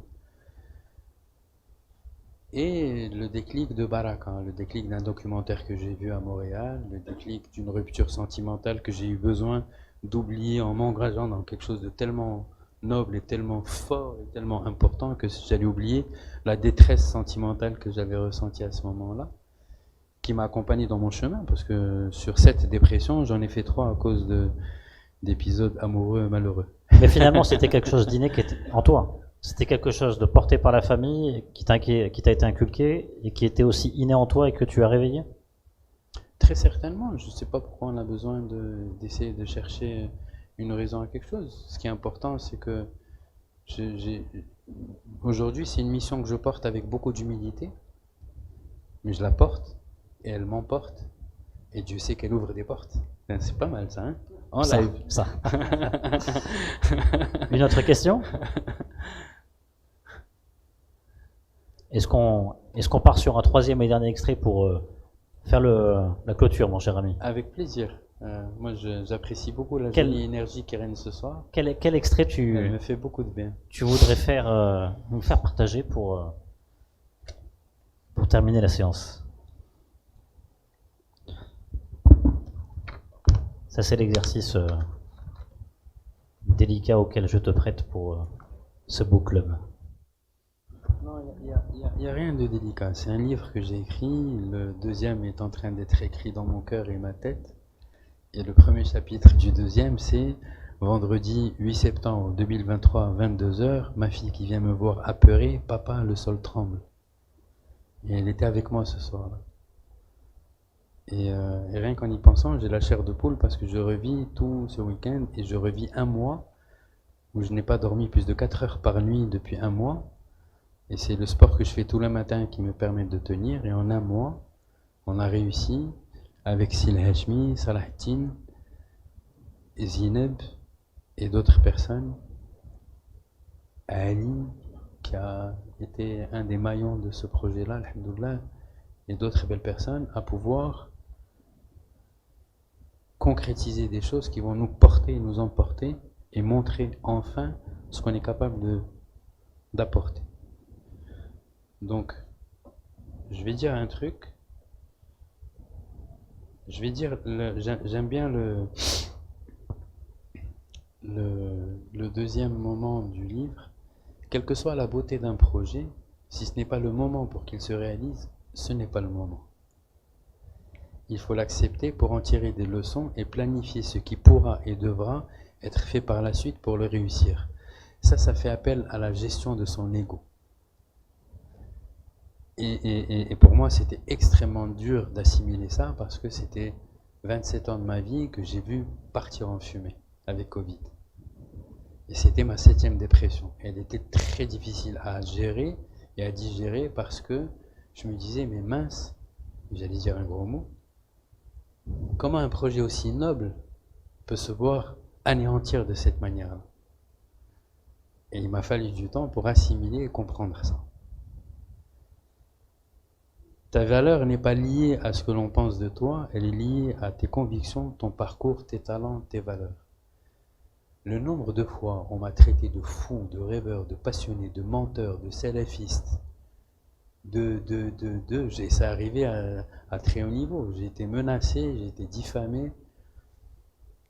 Speaker 2: Et le déclic de Baraka, le déclic d'un documentaire que j'ai vu à Montréal, le déclic d'une rupture sentimentale que j'ai eu besoin d'oublier en m'engageant dans quelque chose de tellement noble et tellement fort et tellement important que j'allais oublier la détresse sentimentale que j'avais ressentie à ce moment-là, qui m'a accompagné dans mon chemin, parce que sur 7 dépressions, j'en ai fait 3 à cause d'épisodes amoureux malheureux.
Speaker 1: Mais finalement, c'était quelque chose d'inné qui était en toi. C'était quelque chose de porté par la famille, qui t'a été inculqué et qui était aussi inné en toi et que tu as réveillé?
Speaker 2: Très certainement. Je ne sais pas pourquoi on a besoin d'essayer de chercher une raison à quelque chose. Ce qui est important, c'est que aujourd'hui, c'est une mission que je porte avec beaucoup d'humilité, mais je la porte et elle m'emporte, et Dieu sait qu'elle ouvre des portes. C'est pas mal ça, hein? En
Speaker 1: Ça,
Speaker 2: live.
Speaker 1: ça. Une autre question? Est-ce qu'on part sur un troisième et dernier extrait pour faire la clôture, mon cher ami?
Speaker 2: Avec plaisir. Moi, j'apprécie beaucoup la jolie énergie qui règne ce soir.
Speaker 1: Quel extrait
Speaker 2: Elle me fait beaucoup de bien.
Speaker 1: tu voudrais nous faire partager pour terminer la séance? Ça, c'est l'exercice délicat auquel je te prête pour ce beau club.
Speaker 2: Non, il n'y a rien de délicat. C'est un livre que j'ai écrit. Le deuxième est en train d'être écrit dans mon cœur et ma tête. Et le premier chapitre du deuxième, c'est vendredi 8 septembre 2023, 22h. Ma fille qui vient me voir apeurée, papa, le sol tremble. Et elle était avec moi ce soir-là. Et rien qu'en y pensant, j'ai la chair de poule parce que je revis tout ce week-end et je revis un mois où je n'ai pas dormi plus de 4 heures par nuit depuis un mois. Et c'est le sport que je fais tout le matin qui me permet de tenir. Et en un mois, on a réussi avec Sil Hashmi, Salahdin, et Zineb et d'autres personnes. Ali, qui a été un des maillons de ce projet-là, alhamdoulilah, et d'autres belles personnes, à pouvoir concrétiser des choses qui vont nous porter, nous emporter et montrer enfin ce qu'on est capable d'apporter. Donc, je vais dire un truc. J'aime bien le deuxième moment du livre. Quelle que soit la beauté d'un projet, si ce n'est pas le moment pour qu'il se réalise, ce n'est pas le moment. Il faut l'accepter pour en tirer des leçons et planifier ce qui pourra et devra être fait par la suite pour le réussir. Ça fait appel à la gestion de son ego. Et pour moi, c'était extrêmement dur d'assimiler ça parce que c'était 27 ans de ma vie que j'ai vu partir en fumée avec Covid. Et c'était ma 7e dépression. Elle était très difficile à gérer et à digérer parce que je me disais, mais mince, j'allais dire un gros mot, comment un projet aussi noble peut se voir anéantir de cette manière-là? Et il m'a fallu du temps pour assimiler et comprendre ça. Ta valeur n'est pas liée à ce que l'on pense de toi, elle est liée à tes convictions, ton parcours, tes talents, tes valeurs. Le nombre de fois on m'a traité de fou, de rêveur, de passionné, de menteur, de salafiste, c'est arrivé à très haut niveau. J'ai été menacé, j'ai été diffamé,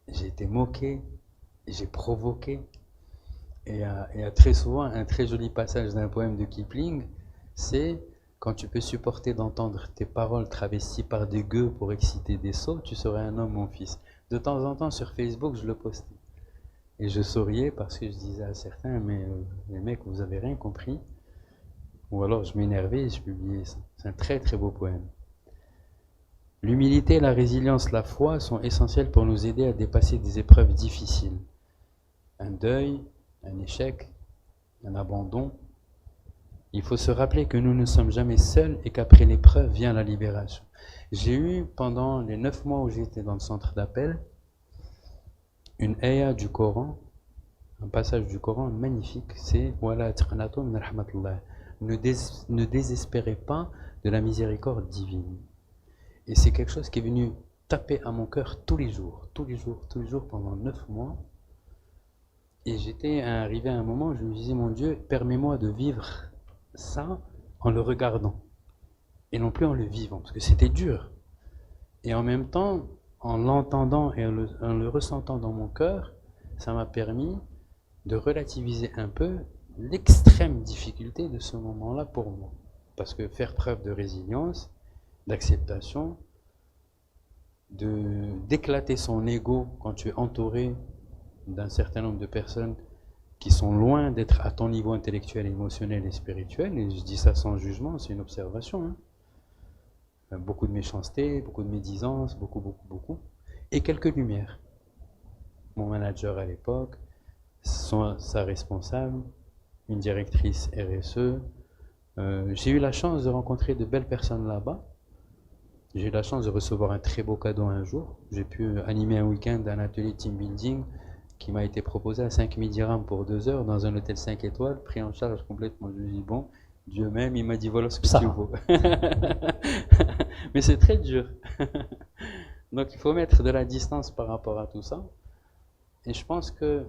Speaker 2: j'ai été moqué, j'ai provoqué. Et il y a très souvent un très joli passage d'un poème de Kipling, c'est: quand tu peux supporter d'entendre tes paroles travesties par des gueux pour exciter des sots, tu serais un homme, mon fils. De temps en temps sur Facebook, je le postais. Et je souriais parce que je disais à certains, mais les mecs, vous avez rien compris. Ou alors je m'énervais et je publiais ça. C'est un très très beau poème. L'humilité, la résilience, la foi sont essentielles pour nous aider à dépasser des épreuves difficiles. Un deuil, un échec, un abandon. Il faut se rappeler que nous ne sommes jamais seuls et qu'après l'épreuve vient la libération. J'ai eu, pendant les 9 mois où j'étais dans le centre d'appel, une ayah du Coran, un passage du Coran magnifique, c'est « Wala taqnatu min rahmatillah » ne désespérez pas de la miséricorde divine. Et c'est quelque chose qui est venu taper à mon cœur tous les jours, pendant 9 mois. Et j'étais arrivé à un moment où je me disais, mon Dieu, permets-moi de vivre ça en le regardant, et non plus en le vivant, parce que c'était dur. Et en même temps, en l'entendant et en le ressentant dans mon cœur, ça m'a permis de relativiser un peu l'extrême difficulté de ce moment-là pour moi. Parce que faire preuve de résilience, d'acceptation, d'éclater son ego quand tu es entouré d'un certain nombre de personnes qui sont loin d'être à ton niveau intellectuel, émotionnel et spirituel, et je dis ça sans jugement, c'est une observation, hein. Beaucoup de méchanceté, beaucoup de médisance, beaucoup, et quelques lumières. Mon manager à l'époque, sa responsable, une directrice RSE. J'ai eu la chance de rencontrer de belles personnes là-bas. J'ai eu la chance de recevoir un très beau cadeau un jour. J'ai pu animer un week-end un atelier team building qui m'a été proposé à 5000 dirhams pour 2 heures dans un hôtel 5 étoiles, pris en charge complètement. Je lui ai dit, bon, Dieu même, il m'a dit, voilà ce que tu vaux. Mais c'est très dur. Donc il faut mettre de la distance par rapport à tout ça. Et je pense que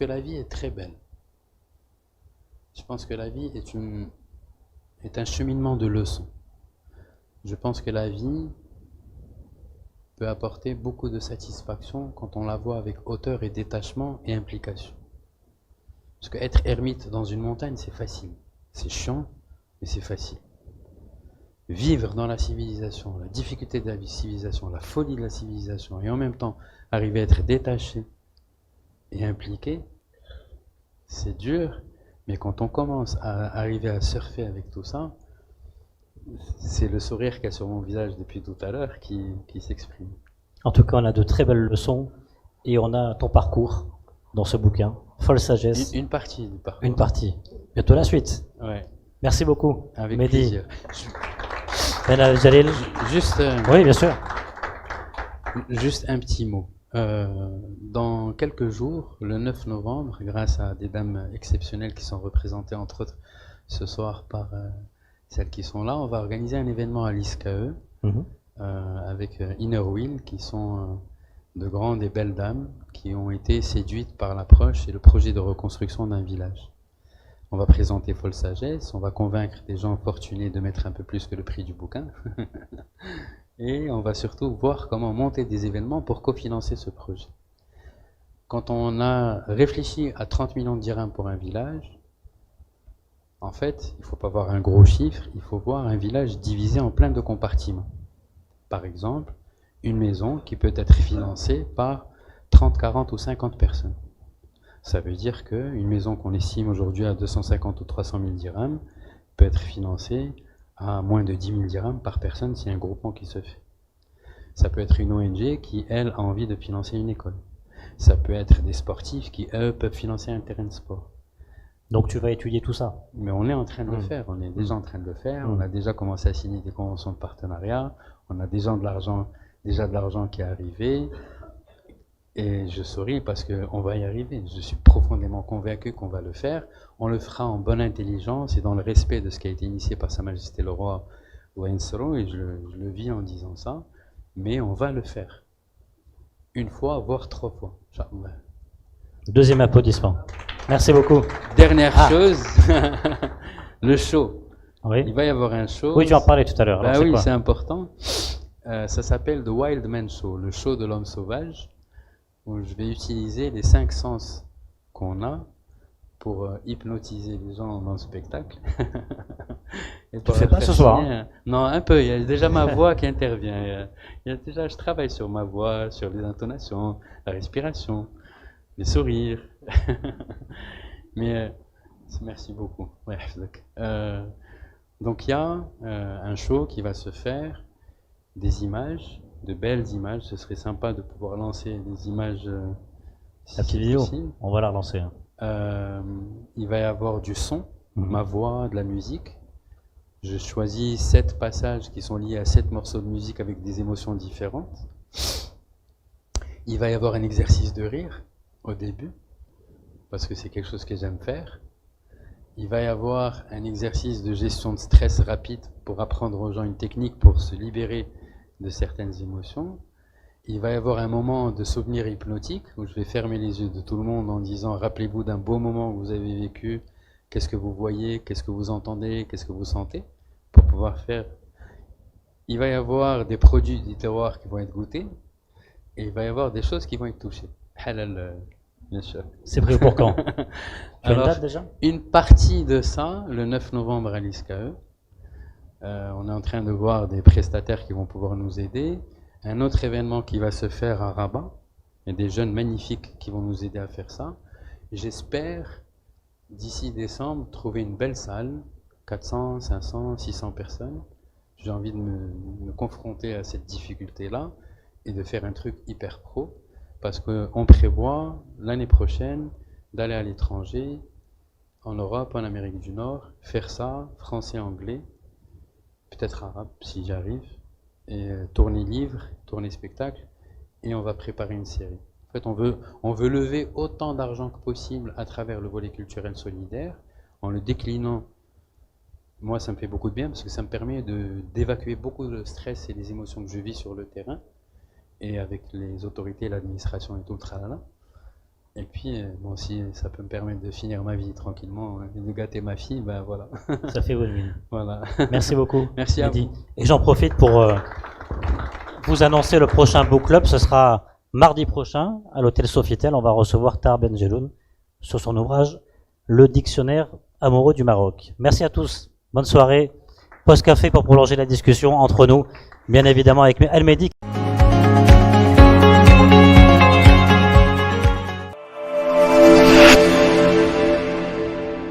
Speaker 2: la vie est très belle. Je pense que la vie est un cheminement de leçons. Je pense que la vie peut apporter beaucoup de satisfaction quand on la voit avec hauteur et détachement et implication. Parce que être ermite dans une montagne, c'est facile. C'est chiant, mais c'est facile. Vivre dans la civilisation, la difficulté de la civilisation, la folie de la civilisation, et en même temps arriver à être détaché et impliqué, c'est dur, mais quand on commence à arriver à surfer avec tout ça, c'est le sourire qu'il y a sur mon visage depuis tout à l'heure qui s'exprime.
Speaker 1: En tout cas, on a de très belles leçons et on a ton parcours dans ce bouquin, Folle Sagesse.
Speaker 2: Une partie du parcours.
Speaker 1: Une partie. Bientôt la suite.
Speaker 2: Ouais.
Speaker 1: Merci beaucoup.
Speaker 2: Avec
Speaker 1: Mehdi.
Speaker 2: plaisir.
Speaker 1: Jalil.
Speaker 2: Juste,
Speaker 1: oui, bien sûr.
Speaker 2: Juste un petit mot. Dans quelques jours, le 9 novembre, grâce à des dames exceptionnelles qui sont représentées entre autres ce soir par celles qui sont là, on va organiser un événement à l'ISKE avec Inner Wheel, qui sont de grandes et belles dames qui ont été séduites par l'approche et le projet de reconstruction d'un village. On va présenter Folle Sagesse, on va convaincre des gens fortunés de mettre un peu plus que le prix du bouquin. Et on va surtout voir comment monter des événements pour cofinancer ce projet. Quand on a réfléchi à 30 millions de dirhams pour un village, en fait, il ne faut pas voir un gros chiffre, il faut voir un village divisé en plein de compartiments. Par exemple, une maison qui peut être financée par 30, 40 ou 50 personnes. Ça veut dire qu'une maison qu'on estime aujourd'hui à 250 ou 300 000 dirhams peut être financée à moins de 10 000 dirhams par personne s'il y a un groupement qui se fait. Ça peut être une ONG qui, elle, a envie de financer une école. Ça peut être des sportifs qui, eux, peuvent financer un terrain de sport.
Speaker 1: Donc tu vas étudier tout ça?
Speaker 2: Mais on est en train de le faire, on est déjà en train de le faire, on a déjà commencé à signer des conventions de partenariat, on a déjà de l'argent qui est arrivé, et je souris parce qu'on va y arriver. Je suis profondément convaincu qu'on va le faire. On le fera en bonne intelligence et dans le respect de ce qui a été initié par Sa Majesté le Roi Wainsoro, et je le vis en disant ça, mais on va le faire. Une fois, voire 3 fois. Inch'Allah.
Speaker 1: Deuxième applaudissement. Merci beaucoup.
Speaker 2: Dernière chose, le show.
Speaker 1: Oui.
Speaker 2: Il va y avoir un show.
Speaker 1: Oui, tu en parlais tout à l'heure.
Speaker 2: Bah oui, c'est important. Ça s'appelle The Wild Man Show, le show de l'homme sauvage, où je vais utiliser les 5 sens qu'on a pour hypnotiser les gens dans le spectacle. Et
Speaker 1: tu fais pas ce soir
Speaker 2: Non, un peu. Il y a déjà ma voix qui intervient. Je travaille sur ma voix, sur les intonations, la respiration. des sourires. Mais merci beaucoup. Ouais, donc il y a un show qui va se faire, des images, de belles images. Ce serait sympa de pouvoir lancer des images.
Speaker 1: La petite vidéo, on va la relancer.
Speaker 2: Il va y avoir du son, ma voix, de la musique. Je choisis 7 passages qui sont liés à 7 morceaux de musique avec des émotions différentes. Il va y avoir un exercice de rire au début, parce que c'est quelque chose que j'aime faire. Il va y avoir un exercice de gestion de stress rapide pour apprendre aux gens une technique pour se libérer de certaines émotions. Il va y avoir un moment de souvenir hypnotique où je vais fermer les yeux de tout le monde en disant « Rappelez-vous d'un beau moment que vous avez vécu, qu'est-ce que vous voyez, qu'est-ce que vous entendez, qu'est-ce que vous sentez ?» pour pouvoir faire. Il va y avoir des produits du terroir qui vont être goûtés et il va y avoir des choses qui vont être touchées. Halal, bien sûr.
Speaker 1: C'est prévu pour quand? Tu as une date déjà?
Speaker 2: Une partie de ça, le 9 novembre à l'ISKE. On est en train de voir des prestataires qui vont pouvoir nous aider. Un autre événement qui va se faire à Rabat. Il y a des jeunes magnifiques qui vont nous aider à faire ça. J'espère, d'ici décembre, trouver une belle salle, 400, 500, 600 personnes. J'ai envie de me confronter à cette difficulté-là et de faire un truc hyper pro. Parce qu'on prévoit l'année prochaine d'aller à l'étranger, en Europe, en Amérique du Nord, faire ça, français, anglais, peut-être arabe si j'arrive, et tourner livre, tourner spectacle, et on va préparer une série. En fait, on veut lever autant d'argent que possible à travers le volet culturel solidaire, en le déclinant. Moi, ça me fait beaucoup de bien parce que ça me permet d'évacuer beaucoup de stress et des émotions que je vis sur le terrain, et avec les autorités, l'administration et tout le tralala. Et puis, bon, si ça peut me permettre de finir ma vie tranquillement et de gâter ma fille, ben voilà.
Speaker 1: Ça fait win-win.
Speaker 2: Voilà.
Speaker 1: Merci beaucoup.
Speaker 2: Merci à vous.
Speaker 1: Et j'en profite pour vous annoncer le prochain book club. Ce sera mardi prochain à l'hôtel Sofitel. On va recevoir Tahar Benjeloun sur son ouvrage Le dictionnaire amoureux du Maroc. Merci à tous. Bonne soirée. Pause café pour prolonger la discussion entre nous, bien évidemment avec El Mehdi.